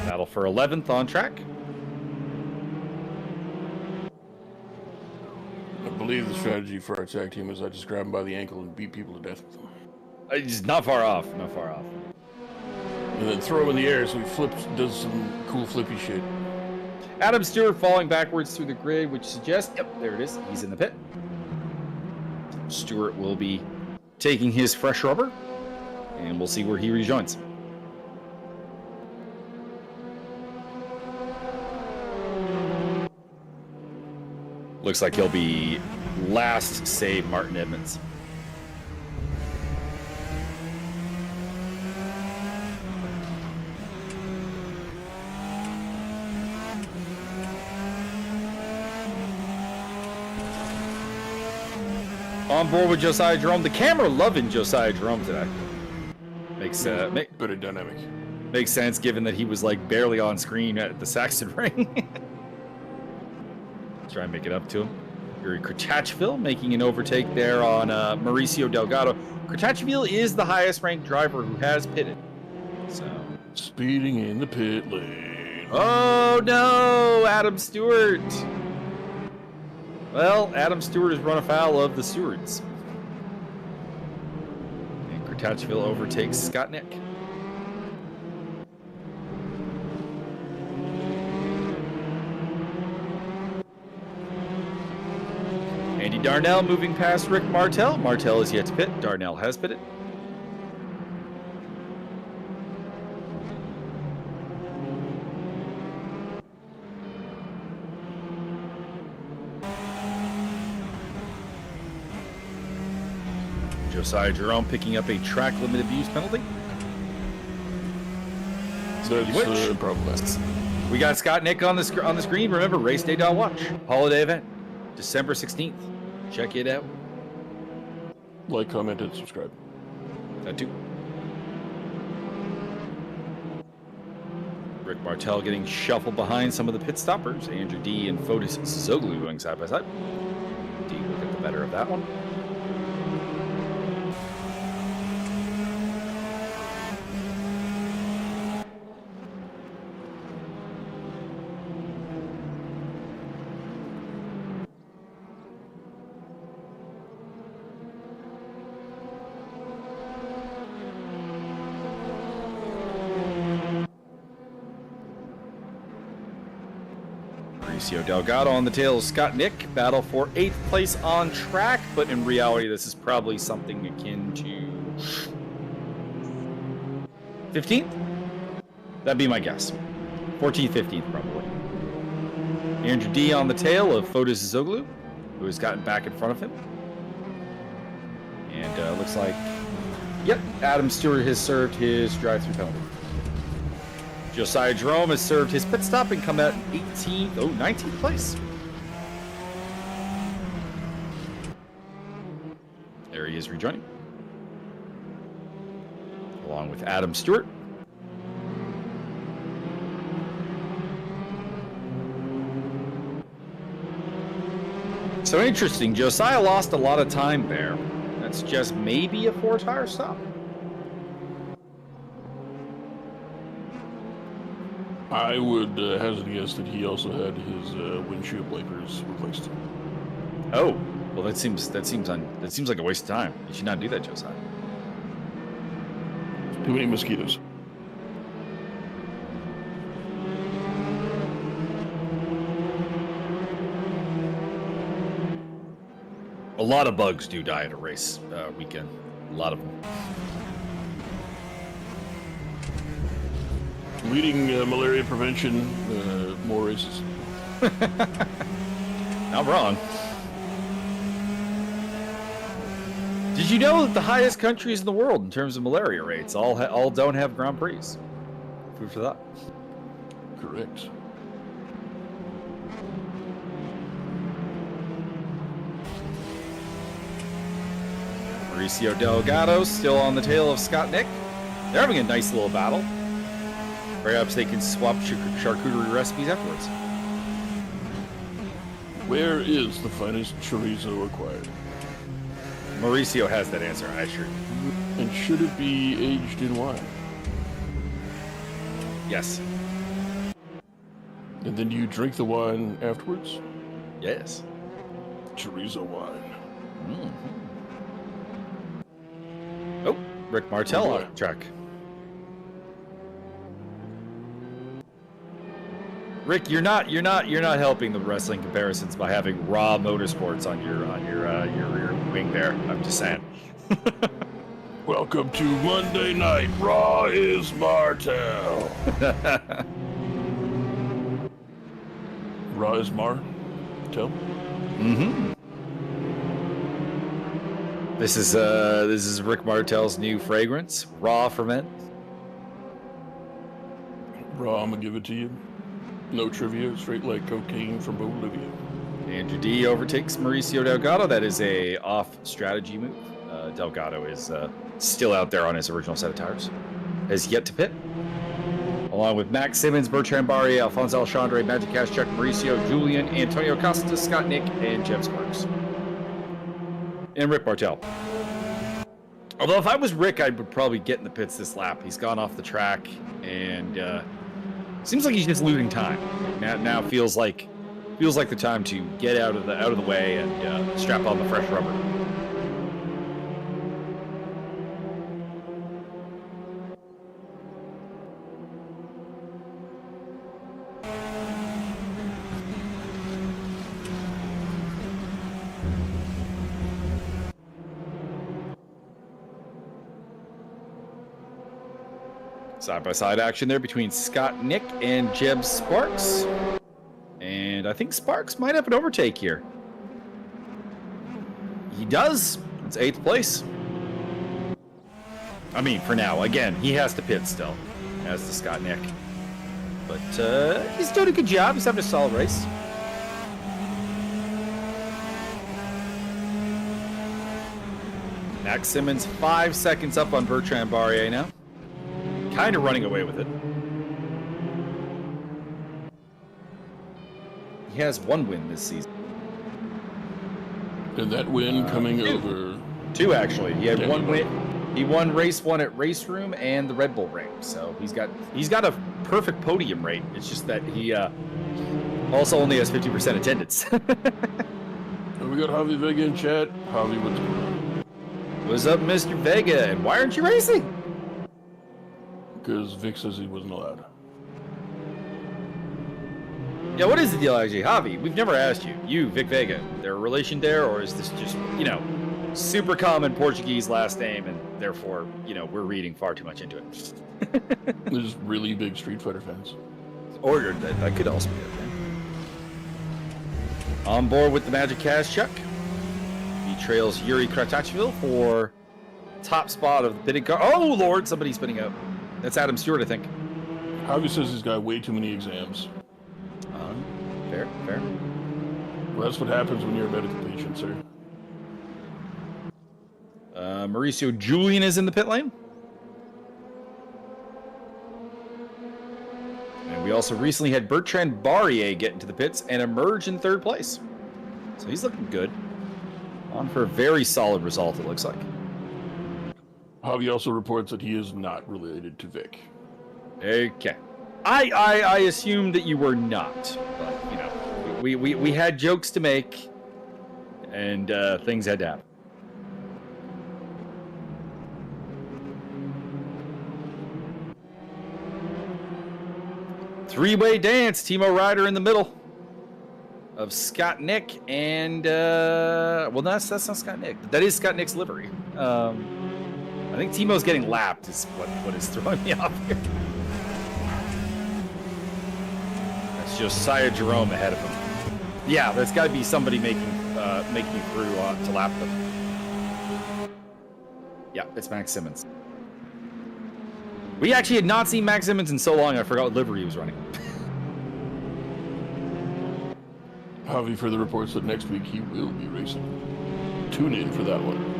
Battle for 11th on track. I believe the strategy for our tag team is I just grab them by the ankle and beat people to death with them. Just not far off, not far off. And then throw them in the air so he does some cool flippy shit. Adam Stewart falling backwards through the grid, which suggests, yep, there it is. He's in the pit. Stewart will be taking his fresh rubber, and we'll see where he rejoins. Looks like he'll be last save Martin Edmonds. On board with Josiah Jerome. The camera loving Josiah Jerome today. Makes better dynamic. Makes sense given that he was like barely on screen at the Sachsenring. Try and make it up to him. Yuri Kratachville making an overtake there on Mauricio Delgado. Kratachville is the highest ranked driver who has pitted. So speeding in the pit lane. Oh no, Adam Stewart. Well, Adam Stewart has run afoul of the stewards. And Kratachville overtakes Scott Nick. Andy Darnell moving past Rick Martel. Martel is yet to pit. Darnell has pitted. Josiah Jerome picking up a track limit abuse penalty. That's problematic. We got Scott Nick on the screen. Remember, race day don't watch. Holiday event, December 16th. Check it out. Like, comment, and subscribe. That too. Rick Martel getting shuffled behind some of the pit stoppers. Andrew D and Fotis Zoglu going side by side. D will get the better of that one. Mauricio Delgado on the tail of Scott Nick. Battle for 8th place on track, but in reality, this is probably something akin to 15th? That'd be my guess. 14th, 15th, probably. Andrew D on the tail of Fotis Zoglu, who has gotten back in front of him. And looks like, yep, Adam Stewart has served his drive-through penalty. Josiah Jerome has served his pit stop and come out 19th place. There he is rejoining. Along with Adam Stewart. So interesting, Josiah lost a lot of time there. That's just maybe a 4-tire stop. I would hazard a guess that he also had his windshield wipers replaced. Oh, well, that seems like a waste of time. You should not do that, Josiah. Too many mosquitoes. A lot of bugs do die at a race weekend. A lot of them. Leading malaria prevention, more races. Not wrong. Did you know that the highest countries in the world in terms of malaria rates all don't have Grand Prix? Food for thought. Correct. Mauricio Delgado still on the tail of Scott Nick. They're having a nice little battle. Perhaps they can swap charcuterie recipes afterwards. Where is the finest chorizo acquired? Mauricio has that answer, I assure you. And should it be aged in wine? Yes. And then you drink the wine afterwards? Yes. Chorizo wine. Mm-hmm. Oh, Rick Martel on track. Rick, you're not helping the wrestling comparisons by having Raw Motorsports on your rear wing there. I'm just saying. Welcome to Monday Night. Raw is Martel. Raw is Mar? Tell. Mm-hmm. This is Rick Martell's new fragrance, Raw Ferment. Raw, I'm gonna give it to you. No trivia, straight like cocaine from Bolivia. Andrew D overtakes Mauricio Delgado. That is a off-strategy move. Delgado is still out there on his original set of tires. Has yet to pit. Along with Max Simmons, Bertrand Barry, Alfonso Alexandre, Magic Cash, Chuck, Mauricio, Julian, Antonio Costa, Scott Nick, and Jeff Sparks. And Rick Martel. Although if I was Rick, I would probably get in the pits this lap. He's gone off the track, and seems like he's just losing time. Now feels like the time to get out of the way and strap on the fresh rubber. Side-by-side action there between Scott Nick and Jeb Sparks. And I think Sparks might have an overtake here. He does. It's 8th place. I mean, for now. Again, he has to pit still, as does Scott Nick. But he's doing a good job. He's having a solid race. Max Simmons 5 seconds up on Bertrand Barrier now. Kind of running away with it. He has 1 win this season. And that win coming over... 2, actually. He had 1 win. He won race 1 at Raceroom and the Red Bull Ring. So he's got a perfect podium rate. It's just that he also only has 50% attendance. We got Javi Vega in chat. Javi, what's going on? What's up, Mr. Vega? And why aren't you racing? Because Vic says he wasn't allowed. Yeah, what is the deal, actually? Javi, we've never asked you. You, Vic Vega, there a relation there, or is this just, super common Portuguese last name, and therefore, we're reading far too much into it? They're just really big Street Fighter fans. Or that could also be okay. On board with the Magic Cash Chuck. He trails Yuri Kratachville for top spot of the pitting car. Oh, Lord, somebody's spinning out. That's Adam Stewart, I think. Javi says he's got way too many exams. Fair. Well, that's what happens when you're a medical patient, sir. Mauricio Julian is in the pit lane. And we also recently had Bertrand Barrier get into the pits and emerge in 3rd place. So he's looking good. On for a very solid result, it looks like. Javi also reports that he is not related to Vic. Okay. I assumed that you were not, but we had jokes to make, and things had to happen. Three-way dance, Timo Ryder in the middle of Scott Nick and well, that's not Scott Nick. That is Scott Nick's livery. I think Timo's getting lapped is what is throwing me off here. That's Josiah Jerome ahead of him. Yeah, there's got to be somebody making through to lap them. Yeah, it's Max Simmons. We actually had not seen Max Simmons in so long, I forgot what livery he was running. Javi further reports that next week he will be racing. Tune in for that one.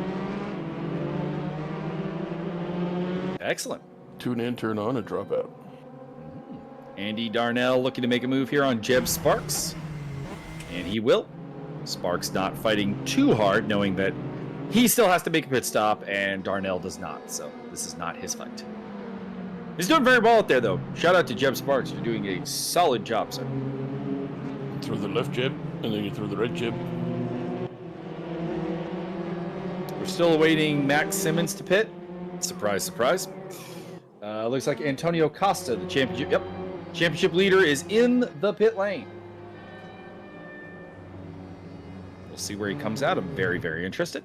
Excellent. Tune in, turn on, and drop out. Andy Darnell looking to make a move here on Jeb Sparks. And he will. Sparks not fighting too hard, knowing that he still has to make a pit stop, and Darnell does not. So this is not his fight. He's doing very well out there, though. Shout out to Jeb Sparks. You're doing a solid job, sir. Throw the left jib, and then you throw the right jib. We're still awaiting Max Simmons to pit. Surprise, surprise. Looks like Antonio Costa, the championship leader, is in the pit lane. We'll see where he comes out. I'm very, very interested.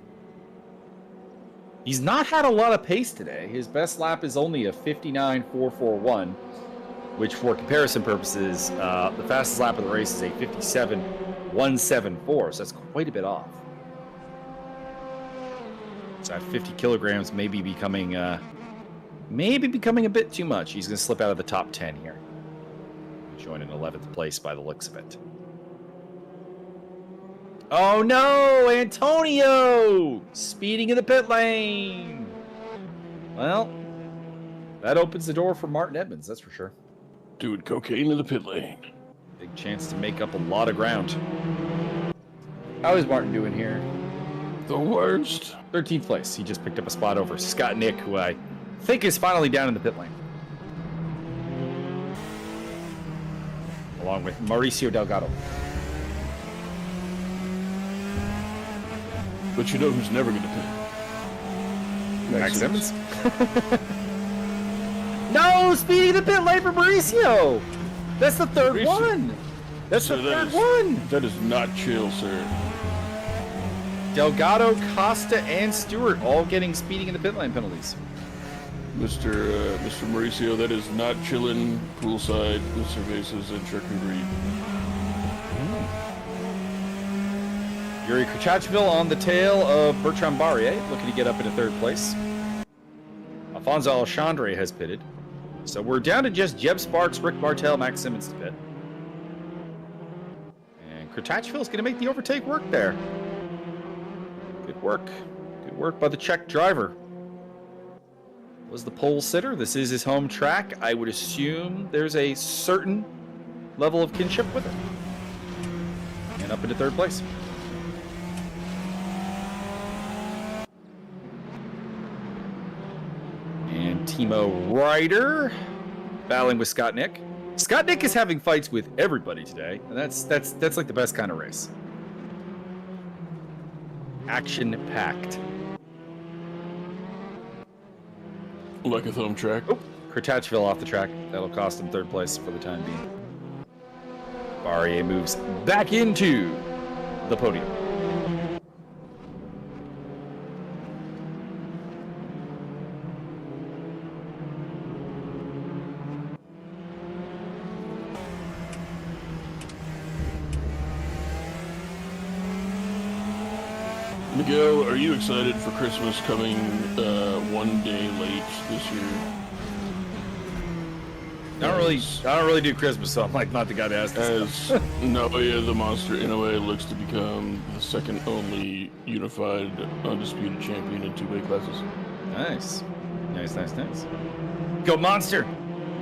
He's not had a lot of pace today. His best lap is only a 59.441. which for comparison purposes, the fastest lap of the race is a 57.174, so that's quite a bit off. So at 50 kilograms, maybe becoming a bit too much. He's going to slip out of the top 10 here. Join in 11th place by the looks of it. Oh no, Antonio! Speeding in the pit lane! Well, that opens the door for Martin Edmonds, that's for sure. Doing cocaine in the pit lane. Big chance to make up a lot of ground. How is Martin doing here? The worst. 13th place. He just picked up a spot over Scott Nick, who I think is finally down in the pit lane. Along with Mauricio Delgado. But you know who's never going to pit? Max Simmons. No, speeding in the pit lane for Mauricio. That's the third one. That's the third one. That is not chill, sir. Delgado, Costa, and Stewart all getting speeding in the pit lane penalties. Mr. Mauricio, that is not chillin' poolside with cervezas and charcuterie. Yuri Krachachville on the tail of Bertrand Barrier, looking to get up into third place. Alfonso Alexandre has pitted. So we're down to just Jeb Sparks, Rick Martel, Max Simmons to pit. And Krachachville's going to make the overtake work there. Good work. Good work by the Czech driver. Was the pole sitter. This is his home track. I would assume there's a certain level of kinship with it. And up into third place. And Timo Ryder battling with Scott Nick. Scott Nick is having fights with everybody today, and that's like the best kind of race. Action-packed. Like a thumb track. Oh, Krachachville off the track. That'll cost him third place for the time being. Barrier moves back into the podium. Miguel, are you excited for Christmas coming one day late this year? I don't really do Christmas, so I'm like not the guy to ask this. As Naoya the Monster Inoue looks to become the second only unified undisputed champion in 2 weight classes. Nice. Go Monster!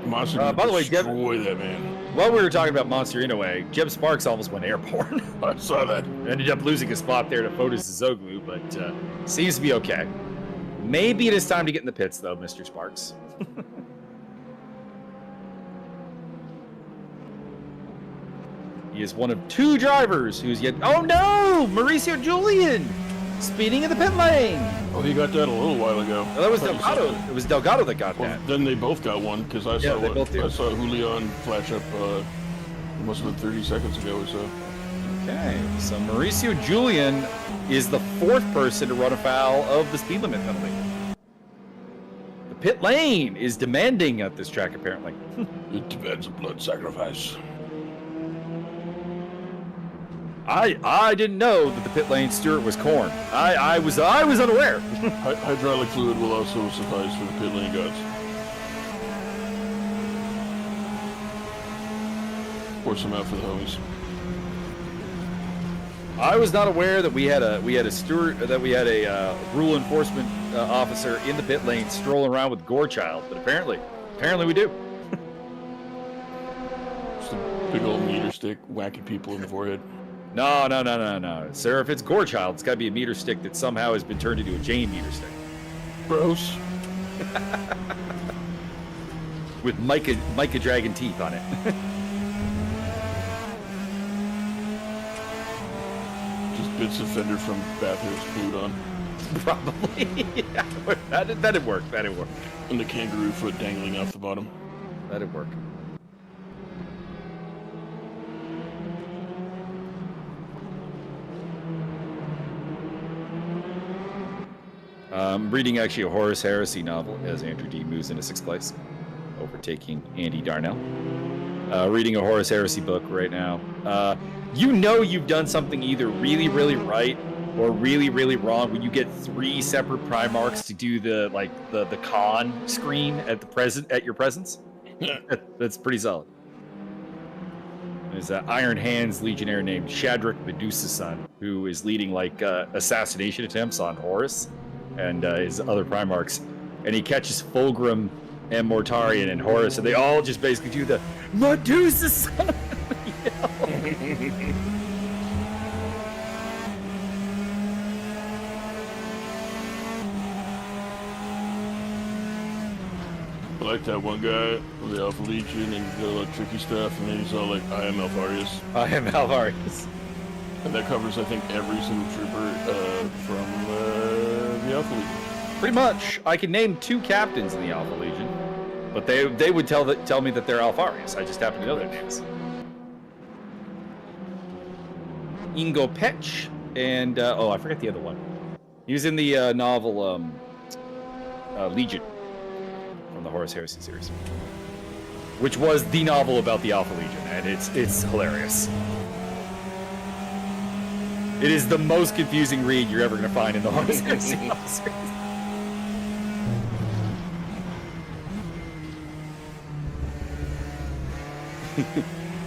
Monster by the way, destroy that man. While we were talking about Monster Inoue, Jeb Sparks almost went airborne. I saw that. Ended up losing a spot there to Fotis Zoglu, but seems to be okay. Maybe it is time to get in the pits, though, Mr. Sparks. He is one of 2 drivers who's yet... Oh, no! Mauricio Julian! Speeding in the pit lane! Oh, he got that a little while ago. No, that was Delgado. It was Delgado that got that. Then they both got one, because I saw Julian flash up, it must have been 30 seconds ago or so. Okay, so Mauricio Julian is the 4th person to run afoul of the speed limit penalty. The pit lane is demanding at this track, apparently. It demands a blood sacrifice. I didn't know that the pit lane Stewart was corn. I was unaware. Hydraulic fluid will also suffice for the pit lane gods. Pour some out for the homies. I was not aware that we had a rule enforcement officer in the pit lane strolling around with Gorechild, but apparently we do. Just a big old meter stick whacking people in the forehead. No. Sir, if it's Gorechild, it's got to be a meter stick that somehow has been turned into a Jane meter stick. Gross. With Micah Dragon teeth on it. Just bits of fender from Bathurst glued on. Probably. Yeah, that'd work. And the kangaroo foot dangling off the bottom. That'd work. I'm reading actually a Horace Heresy novel as Andrew D moves into 6th place. overtaking Andy Darnell. Reading a Horus Heresy book right now. You know you've done something either really, really right or really, really wrong when you get 3 separate Primarchs to do the con screen at your presence. That's pretty solid. There's an Iron Hands Legionnaire named Shadrach Medusa's son, who is leading assassination attempts on Horus and his other Primarchs, and he catches Fulgrim and Mortarion and Horus, and they all just basically do the Medusa's son. I like that one guy with the Alpha Legion and did all that tricky stuff, and then he's all like, I am Alfarius. I am Alfarius. And that covers, I think, every single trooper from the Alpha Legion. Pretty much. I can name 2 captains in the Alpha Legion, but they would tell me that they're Alfarius. I just happen to know their names. Ingo Petch and, I forget the other one. He was in the novel Legion. The Horus Heresy series, which was the novel about the Alpha Legion, and it's hilarious. It is the most confusing read you're ever going to find in the Horus Heresy novel series.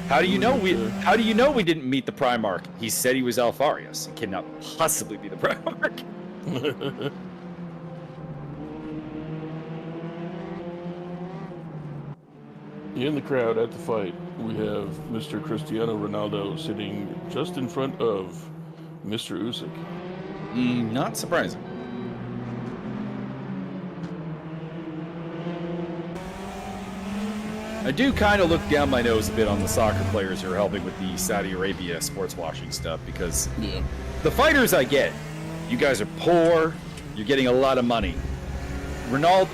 How do you know we didn't meet the Primarch? He said he was Alfarius. He cannot possibly be the Primarch. In the crowd at the fight, we have Mr. Cristiano Ronaldo sitting just in front of Mr. Usyk. Not surprising. I do kind of look down my nose a bit on the soccer players who are helping with the Saudi Arabia sports washing stuff, because the fighters I get, you guys are poor, you're getting a lot of money.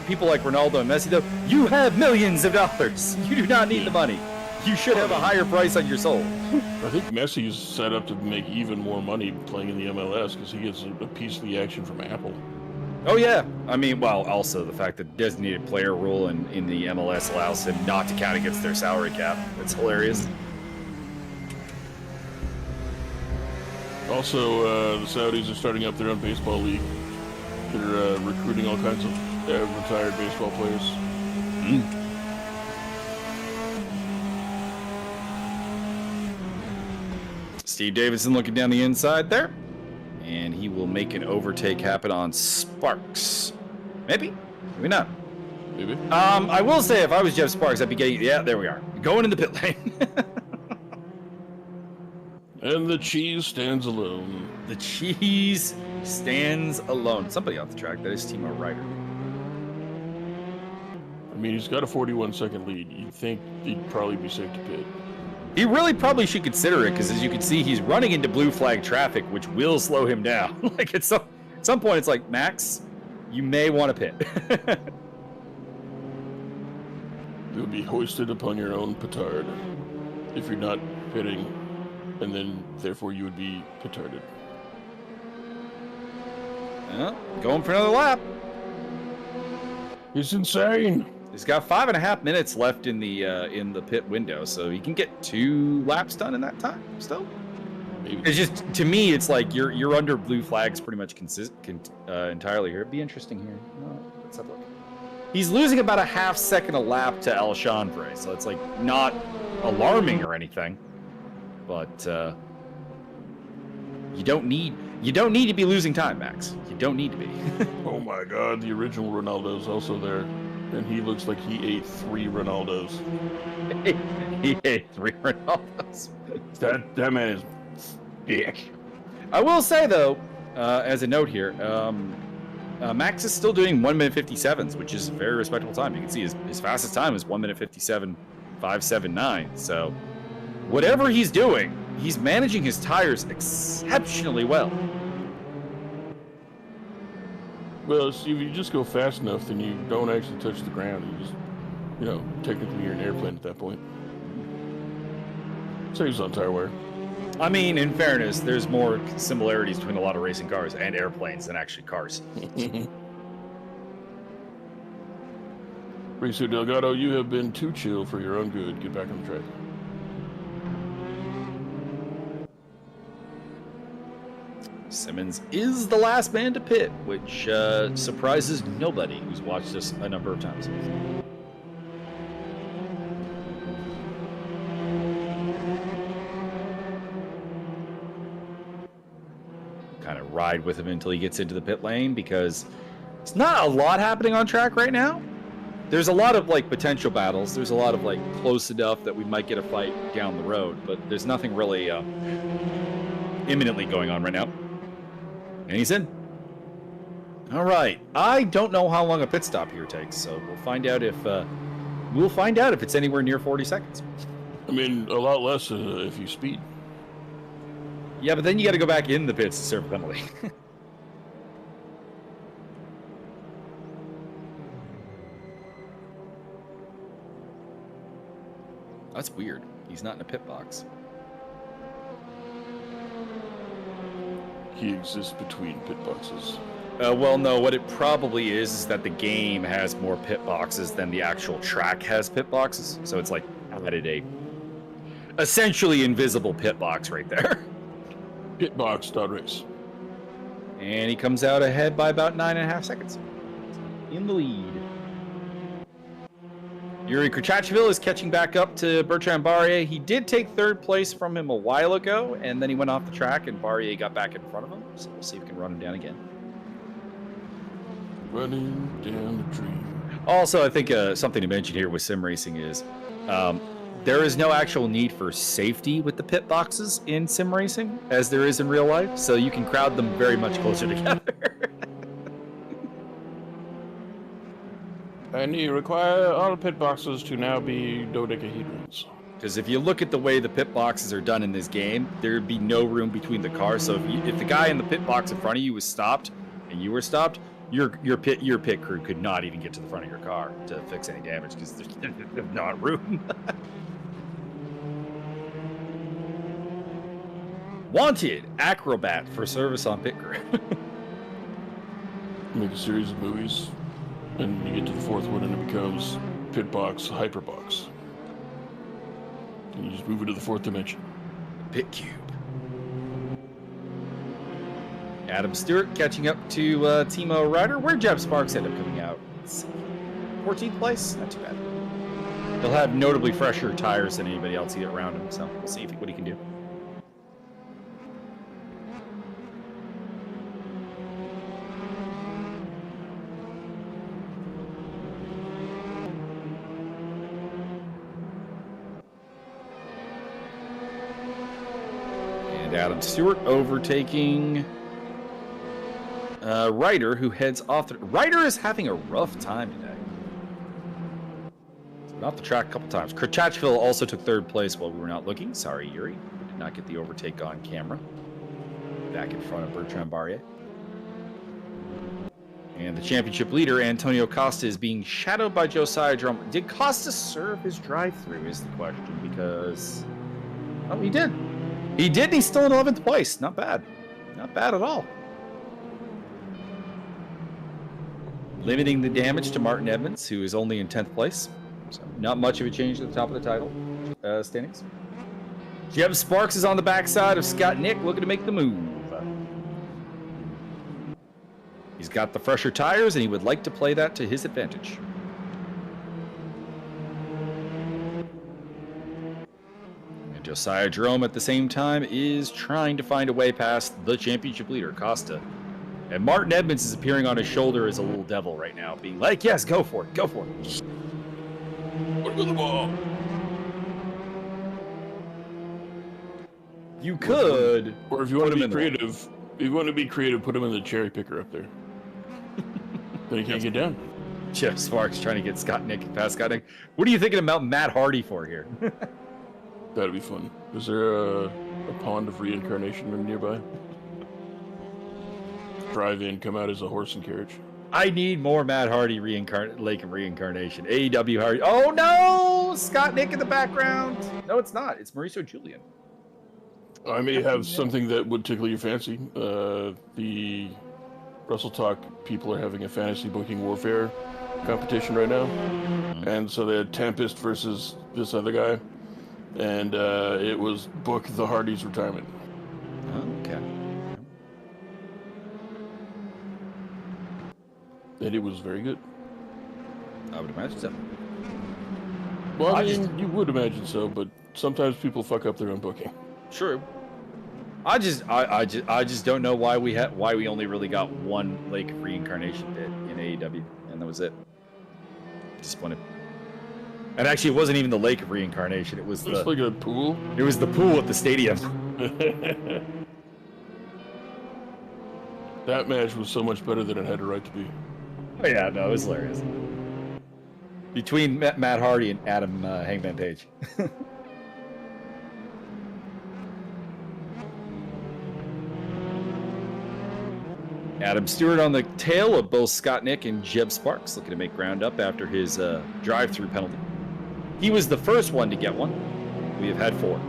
People like Ronaldo and Messi, though, you have millions of dollars. You do not need the money. You should have a higher price on your soul. I think Messi's set up to make even more money playing in the MLS because he gets a piece of the action from Apple. Oh, yeah. I mean, well, also the fact that designated player rule in the MLS allows him not to count against their salary cap. That's hilarious. Also, the Saudis are starting up their own baseball league. They're recruiting all kinds of retired baseball players. Steve Davidson looking down the inside there. And he will make an overtake happen on Sparks. Maybe? Maybe not. Maybe. I will say, if I was Jeff Sparks, I'd be getting... Yeah, there we are. Going in the pit lane. And the cheese stands alone. The cheese stands alone. Somebody off the track. That is Timo Ryder. I mean, he's got a 41-second lead. You'd think he'd probably be safe to pit. He really probably should consider it, because as you can see, he's running into blue flag traffic, which will slow him down. Like at some point, it's like, Max, you may want to pit. You'll be hoisted upon your own petard if you're not pitting, and then therefore you would be petarded. Going for another lap. It's insane. He's got 5.5 minutes left in the pit window, so he can get 2 laps done in that time still. Maybe. It's just, to me, it's like you're under blue flags pretty much entirely here. It'd be interesting here. Let's have a look. He's losing about a half second a lap to Alexandre, so it's like not alarming or anything, but you don't need to be losing time, Max. You don't need to be. Oh my God, the original Ronaldo's also there. And he looks like he ate 3 Ronaldos. He ate 3 Ronaldos. That man is thick. I will say, though, as a note here, Max is still doing 1:57s, which is a very respectable time. You can see his fastest time is 1:57.579. So whatever he's doing, he's managing his tires exceptionally well. Well, see, if you just go fast enough, then you don't actually touch the ground. You just, technically you're an airplane at that point. Saves on tire wear. I mean, in fairness, there's more similarities between a lot of racing cars and airplanes than actually cars. Racer Delgado, you have been too chill for your own good. Get back on the track. Simmons is the last man to pit, which surprises nobody who's watched this a number of times. Kind of ride with him until he gets into the pit lane, because it's not a lot happening on track right now. There's a lot of like potential battles. There's a lot of like close enough that we might get a fight down the road, but there's nothing really imminently going on right now. And he's in. All right. I don't know how long a pit stop here takes, so we'll find out if it's anywhere near 40 seconds. I mean, a lot less if you speed. Yeah, but then you got to go back in the pits to serve a penalty. That's weird. He's not in a pit box. He exists between pit boxes. Well, no, what it probably is that the game has more pit boxes than the actual track has pit boxes. So it's like added a essentially invisible pit box right there. Pitbox.race. And he comes out ahead by about 9.5 seconds. In the lead. Yuri Krachachvili is catching back up to Bertrand Barrier. He did take third place from him a while ago, and then he went off the track, and Barrier got back in front of him. So we'll see if we can run him down again. Running down the dream. Also, I think something to mention here with sim racing is there is no actual need for safety with the pit boxes in sim racing, as there is in real life. So you can crowd them very much closer together. And you require all pit boxes to now be dodecahedrons. Because if you look at the way the pit boxes are done in this game, there'd be no room between the cars. So if the guy in the pit box in front of you was stopped and you were stopped, your pit crew could not even get to the front of your car to fix any damage because there's not room. Wanted acrobat for service on pit crew. Make a series of movies, and you get to the fourth one, and it becomes Pitbox Hyperbox. And you just move into the fourth dimension. Pit cube. Adam Stewart catching up to Timo Ryder. Where Jeb Sparks end up coming out? 14th place? Not too bad. He'll have notably fresher tires than anybody else around him, so we'll see what he can do. Adam Stewart overtaking Ryder, who heads off. Ryder is having a rough time today. He's been off the track a couple times. Krachachvili also took third place while we were not looking. Sorry, Yuri. We did not get the overtake on camera. Back in front of Bertrand Barrier. And the championship leader, Antonio Costa, is being shadowed by Josiah Drum. Did Costa serve his drive-through is the question, because... Oh, he did. He did, and he's still in 11th place. Not bad. Not bad at all. Limiting the damage to Martin Edmonds, who is only in 10th place. So not much of a change at the top of the title standings. Jeb Sparks is on the backside of Scott Nick, looking to make the move. He's got the fresher tires, and he would like to play that to his advantage. Josiah Jerome at the same time is trying to find a way past the championship leader, Costa. And Martin Edmonds is appearing on his shoulder as a little devil right now, being like, yes, go for it, go for it. Put him in the ball. You could. Or if you want to be creative, put him in the cherry picker up there. Then he can't get down. Jeff Sparks trying to get Scott Nick past Scott Nick. What are you thinking about Matt Hardy for here? That'd be fun. Is there a pond of reincarnation nearby? Drive in, come out as a horse and carriage. I need more Matt Hardy Lake of Reincarnation. AEW Hardy. Oh no! Scott Nick in the background. No, it's not. It's Mauricio Julian. I may have something that would tickle your fancy. The Russell Talk people are having a fantasy booking warfare competition right now. And so they had Tempest versus this other guy. And it was Book the Hardy's retirement. Okay. And it was very good. I would imagine so. Well, I mean, you would imagine so, but sometimes people fuck up their own booking. True. I just don't know why we only really got one Lake of Reincarnation bit in AEW, and that was it. Disappointed. And actually, it wasn't even the Lake of Reincarnation. It was like a pool. It was the pool at the stadium. That match was so much better than it had a right to be. Oh yeah, no, it was hilarious. Between Matt Hardy and Adam Hangman Page. Adam Stewart on the tail of both Scott Nick and Jeb Sparks, looking to make ground up after his drive-through penalty. He was the first one to get one. We have had 4.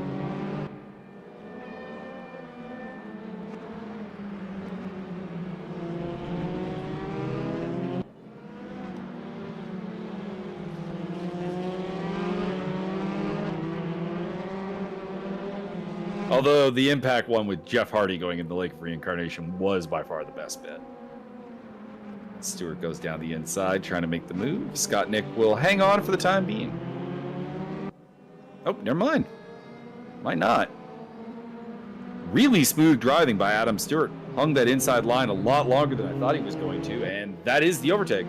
Although the Impact one with Jeff Hardy going in the Lake of Reincarnation was by far the best bet. Stewart goes down the inside trying to make the move. Scott Nick will hang on for the time being. Oh, never mind. Might not. Really smooth driving by Adam Stewart. Hung that inside line a lot longer than I thought he was going to, and that is the overtake.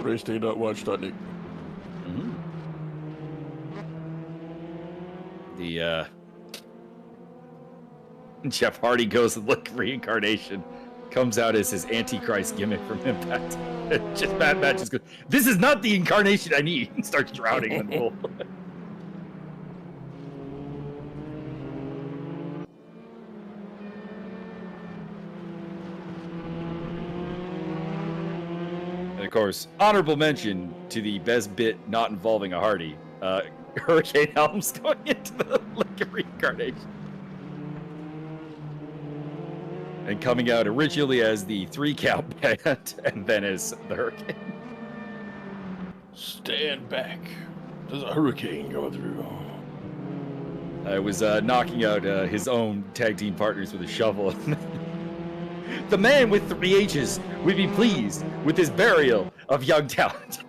Raceday.watch.nick. The Jeff Hardy goes and look Reincarnation. Comes out as his Antichrist gimmick from Impact. Just Matt just goes, "This is not the incarnation I need," and starts drowning in the pool. And of course, honorable mention to the best bit not involving a Hardy. Hurricane Helms going into the Lake of Reincarnation. And coming out originally as the 3-count band, and then as the Hurricane. Stand back. There's a hurricane going through. I was knocking out his own tag team partners with a shovel. The man with 3 H's would be pleased with his burial of young talent.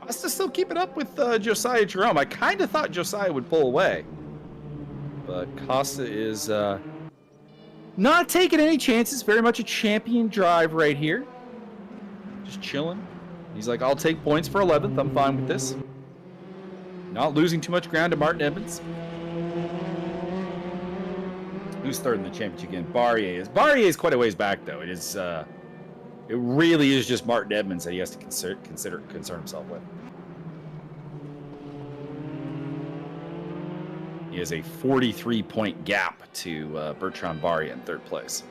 Costa still keeping up with Josiah Jerome. I kind of thought Josiah would pull away. But Costa is not taking any chances. Very much a champion drive right here. Just chilling. He's like, I'll take points for 11th. I'm fine with this. Not losing too much ground to Martin Evans. Who's third in the championship again? Barrier is. Barrier is quite a ways back, though. It is. It really is just Martin Edmonds that he has to concern himself with. He has a 43-point gap to Bertrand Barrier in 3rd place.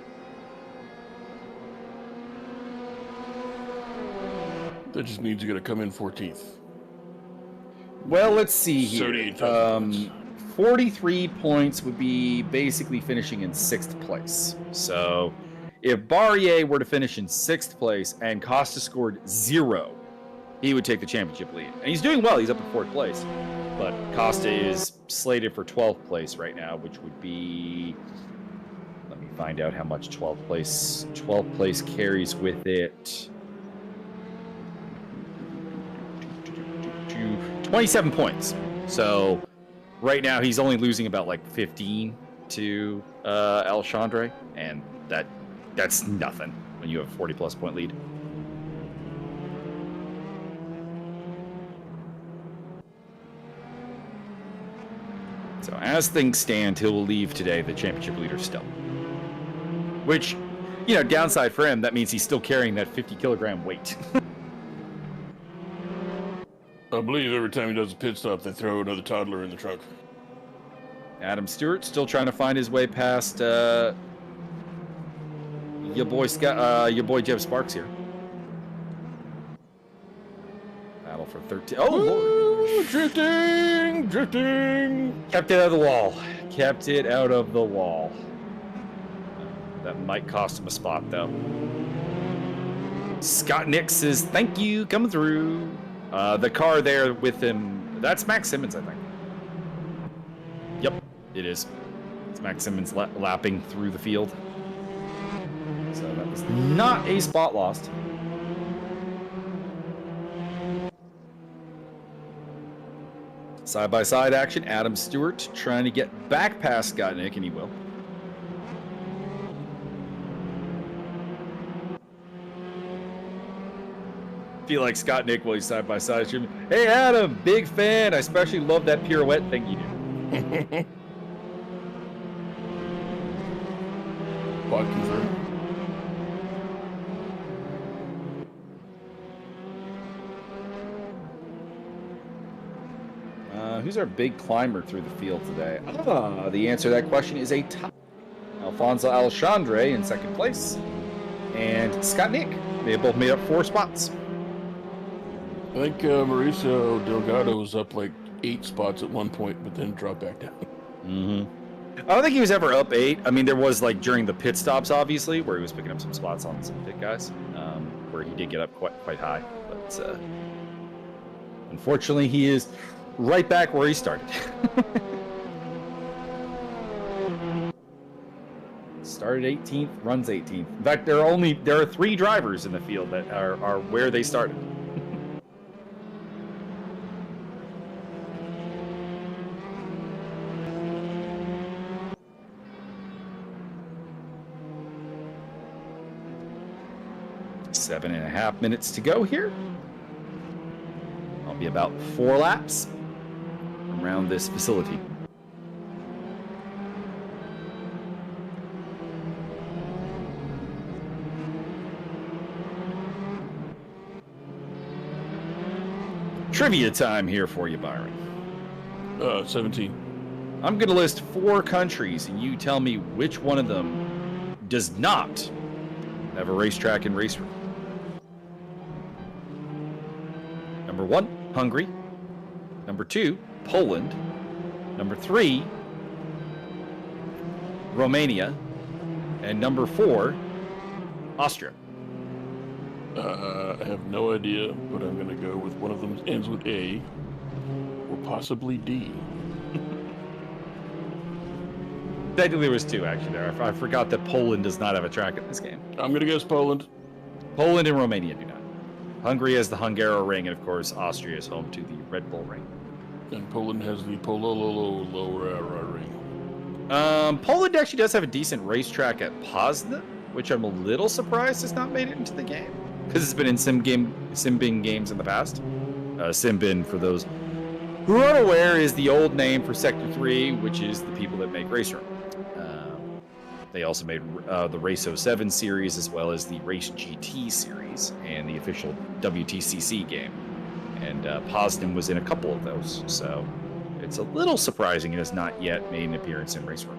That just means you're going to come in 14th. Well, let's see here. 38,000 43 points would be basically finishing in 6th place. So if Barrier were to finish in 6th place and Costa scored 0, he would take the championship lead. And he's doing well. He's up in 4th place. But Costa is slated for 12th place right now, which would be... Let me find out how much 12th place carries with it. 27 points. So right now he's only losing about like 15 to Alexandre, and that's nothing when you have a 40-plus point lead. So as things stand, he'll leave today the championship leader still. Which, you know, downside for him, that means he's still carrying that 50-kilogram weight. I believe every time he does a pit stop, they throw another toddler in the trunk. Adam Stewart still trying to find his way past your boy Jeff Sparks here. Battle for 13. Oh, Lord. Drifting. Kept it out of the wall. Kept it out of the wall. That might cost him a spot, though. Scott Nick says, thank you, coming through. The car there with him, that's Max Simmons, I think. Yep, it is. It's Max Simmons lapping through the field. So that was not a spot lost. Side-by-side action, Adam Stewart trying to get back past Scott Nick, and he will. Feel like Scott Nick while he's side-by-side. Hey, Adam, big fan. I especially love that pirouette thing you do. Bot confirmed. Who's our big climber through the field today? The answer to that question is a tie. Alfonso Alexandre in second place, and Scott Nick. They both made up 4 spots. I think Mauricio Delgado was up like 8 spots at one point, but then dropped back down. Mm-hmm. I don't think he was ever up 8. I mean, there was like during the pit stops, obviously, where he was picking up some spots on some pit guys, where he did get up quite high. But unfortunately, he is right back where he started. Started 18th, runs 18th. In fact, there are 3 drivers in the field that are where they started. Seven and a half minutes to go here. I'll be about 4 laps around this facility. Trivia time here for you, Byron. 17. I'm going to list 4 countries, and you tell me which one of them does not have a racetrack and race room. Number 1, Hungary. Number 2, Poland. Number 3, Romania. And number 4, Austria. I have no idea, but I'm going to go with one of them ends with A, or possibly D. Technically, there was 2 actually there. I forgot that Poland does not have a track in this game. I'm going to guess Poland. Poland and Romania do not. Hungary has the Hungaro Ring, and of course, Austria is home to the Red Bull Ring. And Poland has the Pololo Ring. Poland actually does have a decent racetrack at Poznan, which I'm a little surprised has not made it into the game, because it's been in Simbin games in the past. Simbin, for those who are unaware, is the old name for Sector 3, which is the people that make Raceroom. They also made the Race 07 series, as well as the Race GT series, and the official WTCC game. And Poznan was in a couple of those, so it's a little surprising it has not yet made an appearance in Raceroom.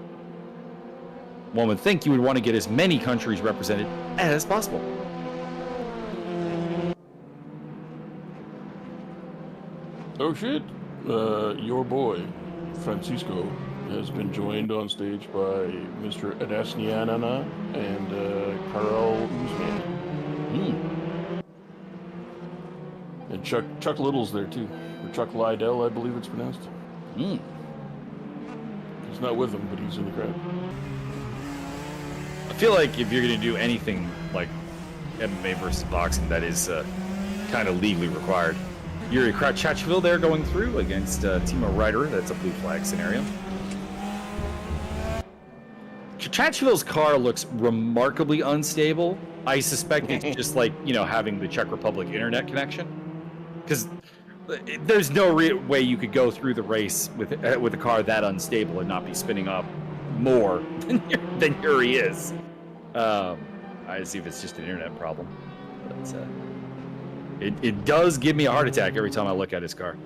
One would think you would want to get as many countries represented as possible. Oh shit! Your boy, Francisco, has been joined on stage by Mr. Adasnianana and Karel Uzman. And Chuck Little's there too. Or Chuck Liddell, I believe it's pronounced. He's not with them, but he's in the crowd. I feel like if you're going to do anything like MMA versus boxing, that is kind of legally required. Yuri Kratchachville there going through against Timo Ryder. That's a blue flag scenario. Kratchachville's car looks remarkably unstable. I suspect it's just like, having the Czech Republic internet connection. Because there's no way you could go through the race with a car that unstable and not be spinning up more than Yuri is. I see if it's just an internet problem. But, it does give me a heart attack every time I look at his car.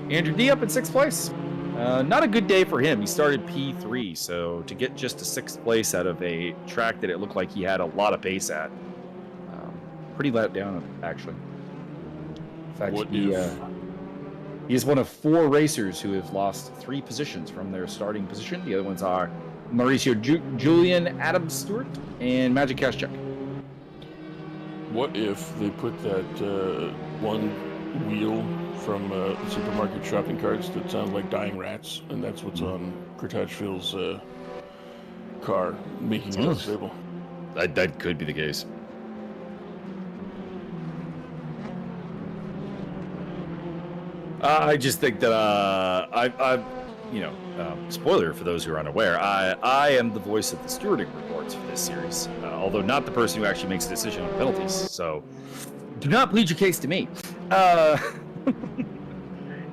Andrew D up in 6th place. Not a good day for him. He started P3, so to get just a 6th place out of a track that it looked like he had a lot of pace at, pretty let down, actually. In fact, What he if- is one of 4 racers who have lost 3 positions from their starting position. The other ones are Mauricio Julian, Adam Stewart, and Magic Cash Chuck. What if they put that one wheel from supermarket shopping carts that sounds like dying rats, and that's what's on Kurtachville's car, making it unstable? That could be the case. I just think that spoiler for those who are unaware, I am the voice of the stewarding reports for this series, although not the person who actually makes a decision on penalties. So do not plead your case to me.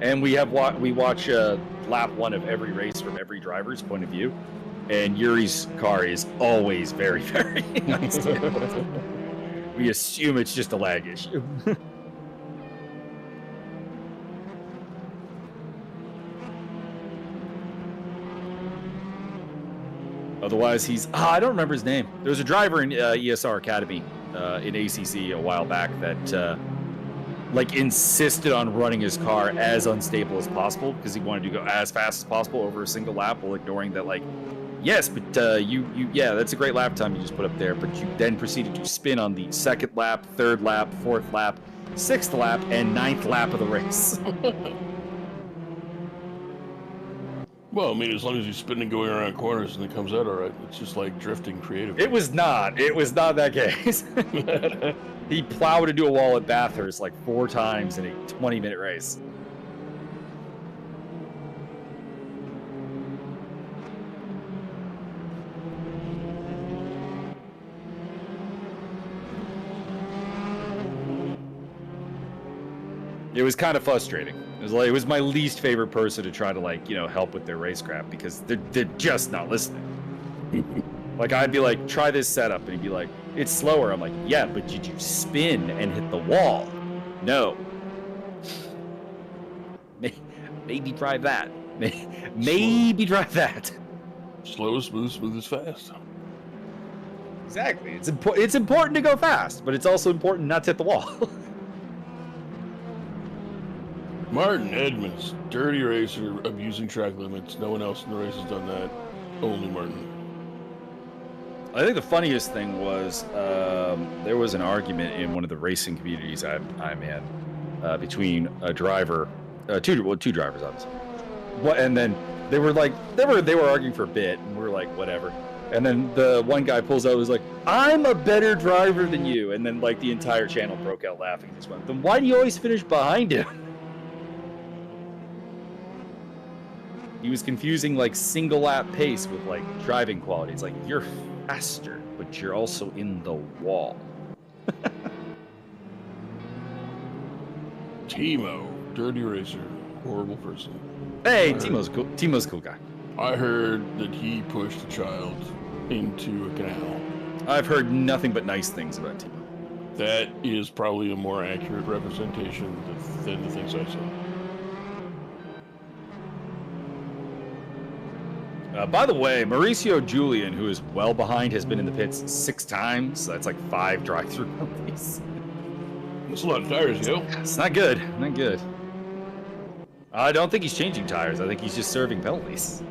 And we watch lap 1 of every race from every driver's point of view, and Yuri's car is always very, very unstable. We assume it's just a lag issue. Otherwise, he's... I don't remember his name. There was a driver in ESR Academy in ACC a while back that insisted on running his car as unstable as possible because he wanted to go as fast as possible over a single lap while ignoring that, yes, but that's a great lap time you just put up there, but you then proceeded to spin on the 2nd lap, 3rd lap, 4th lap, 6th lap, and 9th lap of the race. Well, I mean, as long as you spin and going around corners and it comes out all right, it's just like drifting creatively. It was not that case. He plowed into a wall at Bathurst 4 times in a 20-minute race. It was kind of frustrating. It was my least favorite person to try to help with their racecraft because they're just not listening. I'd be like, try this setup, and he'd be like, it's slower. I'm like, yeah, but did you spin and hit the wall? No. Maybe drive that. Maybe drive that. Slow is smooth, smooth is fast. Exactly. It's important to go fast, but it's also important not to hit the wall. Martin Edmonds, dirty racer, abusing track limits. No one else in the race has done that. Only Martin. I think the funniest thing was there was an argument in one of the racing communities I'm in between a driver, two drivers, obviously. And then they were arguing for a bit, and we were like, whatever. And then the one guy pulls out and was like, I'm a better driver than you. And then the entire channel broke out laughing and just went, then why do you always finish behind him? He was confusing single lap pace with driving quality. It's you're faster, but you're also in the wall. Timo, dirty racer, horrible person. Hey, Timo's cool. Timo's a cool guy. I heard that he pushed a child into a canal. I've heard nothing but nice things about Timo. That is probably a more accurate representation than the things I saw. By the way, Mauricio Julian, who is well behind, has been in the pits 6 times. So that's 5 drive-through penalties. That's a lot of tires, yo. It's not good. Not good. I don't think he's changing tires. I think he's just serving penalties.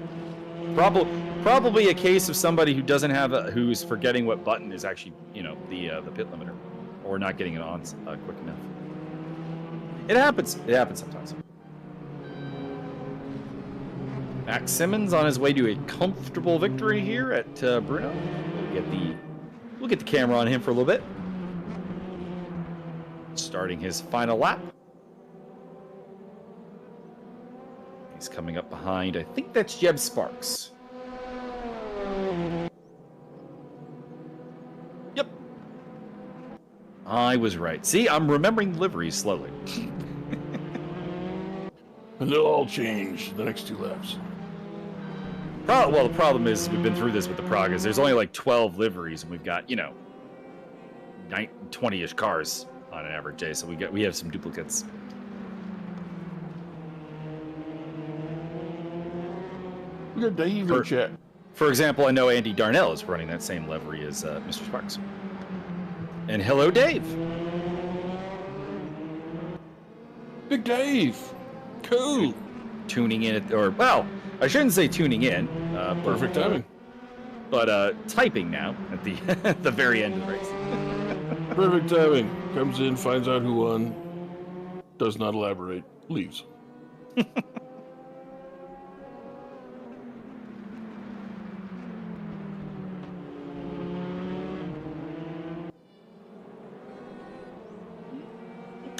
Probably a case of somebody who doesn't have who's forgetting what button is actually, the pit limiter, or not getting it on quick enough. It happens. It happens sometimes. Max Simmons on his way to a comfortable victory here at BRNO. We'll get the camera on him for a little bit. Starting his final lap. He's coming up behind, I think that's Jeb Sparks. Yep. I was right. See, I'm remembering liveries slowly. And they'll all change the next 2 laps. Well, the problem is we've been through this with the Pragas. There's only 12 liveries, and we've got 20-ish cars on an average day, so we have some duplicates. We got Dave in chat. For example, I know Andy Darnell is running that same livery as Mr. Sparks. And hello, Dave. Big Dave. Cool. Tuning in, well, I shouldn't say tuning in. Perfect timing. But typing now at the at the very end of the race. Perfect timing. Comes in, finds out who won, does not elaborate, leaves.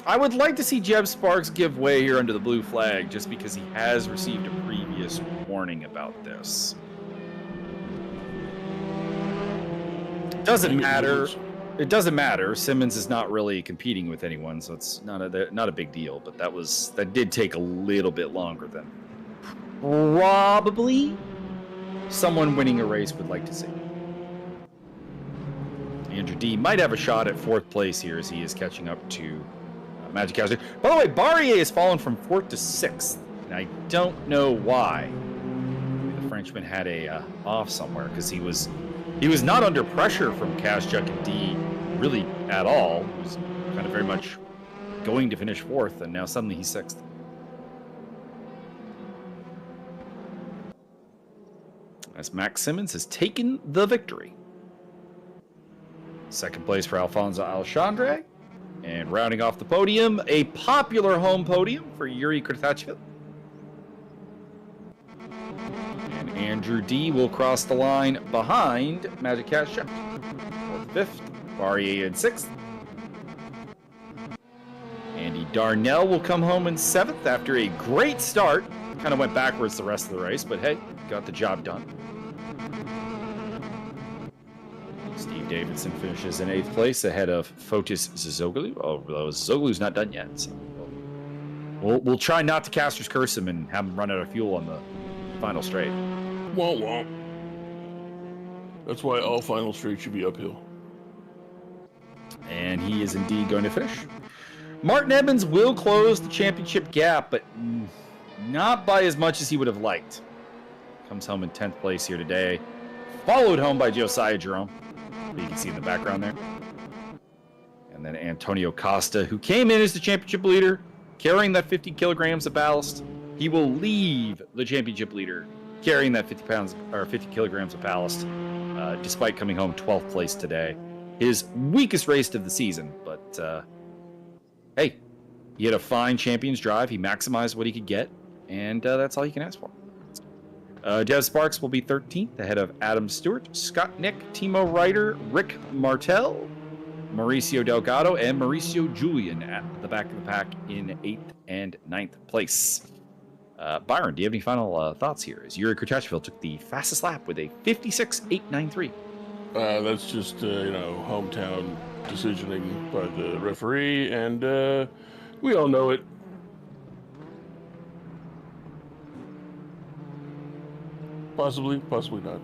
I would like to see Jeb Sparks give way here under the blue flag, just because he has received a previous warning about this. Doesn't matter. It doesn't matter. Simmons is not really competing with anyone, so it's not a big deal. But that did take a little bit longer than probably someone winning a race would like to see. Andrew D might have a shot at 4th place here as he is catching up to Magic Castle. By the way, Barrier has fallen from 4th to 6th, and I don't know why. Maybe the Frenchman had a off somewhere, because he was not under pressure from Kaschuk and D really at all. He was kind of very much going to finish 4th, and now suddenly he's 6th. As Max Simmons has taken the victory. 2nd place for Alfonso Alexandre. And rounding off the podium, a popular home podium for Yuri Kurtachvili. And Andrew D will cross the line behind Magic Kaschuk. 5th, Barrier in 6th. Andy Darnell will come home in 7th after a great start. Kind of went backwards the rest of the race, but hey, got the job done. Steve Davidson finishes in 8th place ahead of Fotis Zoglu. Although Zoglu's not done yet, so we'll try not to Caster's curse him and have him run out of fuel on the final straight. Won't. That's why all final straight should be uphill. And he is indeed going to finish. Martin Evans will close the championship gap, but not by as much as he would have liked. Comes home in 10th place here today. Followed home by Josiah Jerome. You can see in the background there. And then Antonio Costa, who came in as the championship leader, carrying that 50 kilograms of ballast. He will leave the championship leader carrying that 50 kilograms of ballast, despite coming home 12th place today. His weakest race of the season, but hey, he had a fine champion's drive. He maximized what he could get, and that's all you can ask for. Dev Sparks will be 13th, ahead of Adam Stewart, Scott Nick, Timo Ryder, Rick Martel, Mauricio Delgado, and Mauricio Julian at the back of the pack in 8th and 9th place. Byron, do you have any final thoughts here? As Yuri Kurtachvili took the fastest lap with a 56.893. That's just, hometown decisioning by the referee, and we all know it. Possibly not.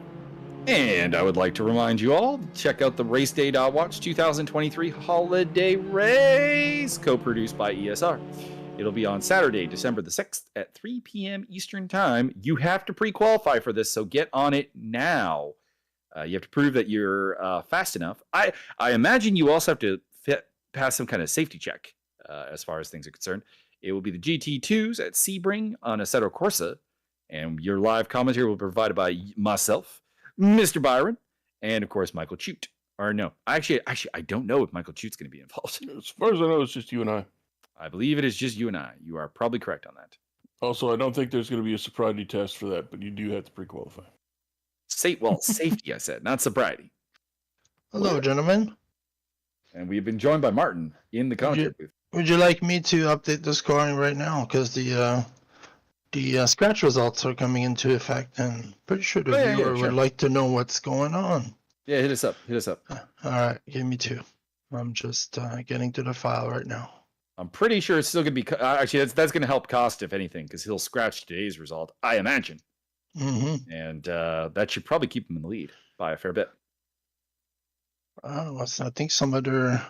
And I would like to remind you all to check out the RaceDay.Watch 2023 Holiday Race, co-produced by ESR. It'll be on Saturday, December the 6th at 3 p.m. Eastern Time. You have to pre-qualify for this, so get on it now. You have to prove that you're fast enough. I imagine you also have to pass some kind of safety check as far as things are concerned. It will be the GT2s at Sebring on Assetto Corsa. And your live commentary will be provided by myself, Mr. Byron, and of course Michael Chute. Or no, actually, I don't know if Michael Chute's going to be involved. As far as I know, it's just you and I. I believe it is just you and I. You are probably correct on that. Also, I don't think there's going to be a sobriety test for that, but you do have to pre-qualify. Safety, I said, not sobriety. Hello, gentlemen. And we've been joined by Martin in the commentary booth. Would you like me to update the scoring right now? Because the scratch results are coming into effect, and pretty sure the viewer would like to know what's going on. Yeah, hit us up. All right, give me 2. I'm just getting to the file right now. I'm pretty sure it's still going to be... actually, that's going to help Cost, if anything, because he'll scratch today's result, I imagine. Mm-hmm. And that should probably keep him in the lead by a fair bit. I think some of the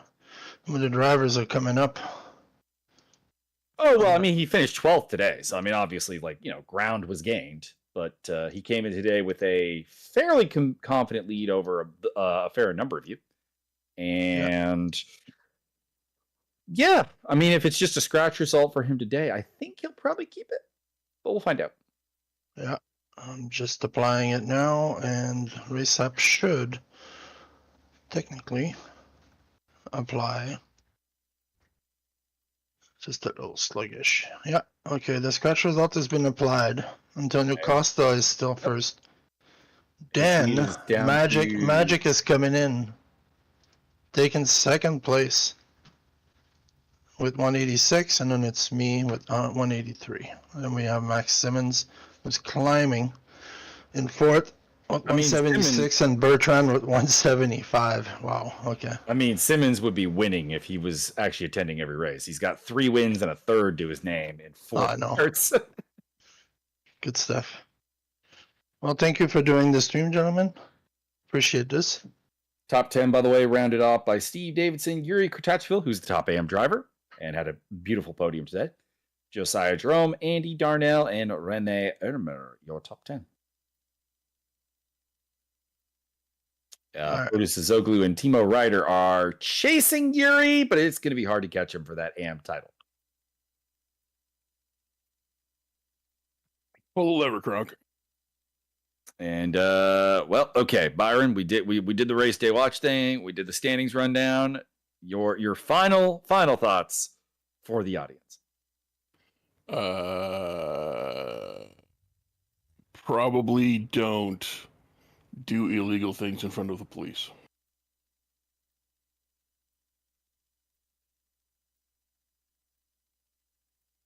drivers are coming up. Oh, well, I mean, he finished 12th today. So, I mean, obviously, ground was gained. But he came in today with a fairly confident lead over a fair number of you. And yeah, I mean, if it's just a scratch result for him today, I think he'll probably keep it, but we'll find out. Yeah, I'm just applying it now, and Racep should technically apply. Just a little sluggish. Yeah, okay, the scratch result has been applied. Antonio Costa is still first. Dan, is down Magic is coming in, taking second place with 186, and then it's me with 183. And then we have Max Simmons, who's climbing in fourth with 176, and Bertrand with 175. Wow, okay. I mean, Simmons would be winning if he was actually attending every race. He's got 3 wins and a third to his name in 4 starts. Good stuff. Well, thank you for doing the stream, gentlemen. Appreciate this. Top 10, by the way, rounded off by Steve Davidson, Yuri Kratachville, who's the top AM driver and had a beautiful podium today. Josiah Jerome, Andy Darnell, and Rene Ermer, your top 10. Otis Zoglu and Timo Ryder are chasing Yuri, but it's going to be hard to catch him for that AM title. Pull the lever, Kronk. And well, okay, Byron, we did the race day watch thing. We did the standings rundown. Your final thoughts for the audience. Probably don't do illegal things in front of the police.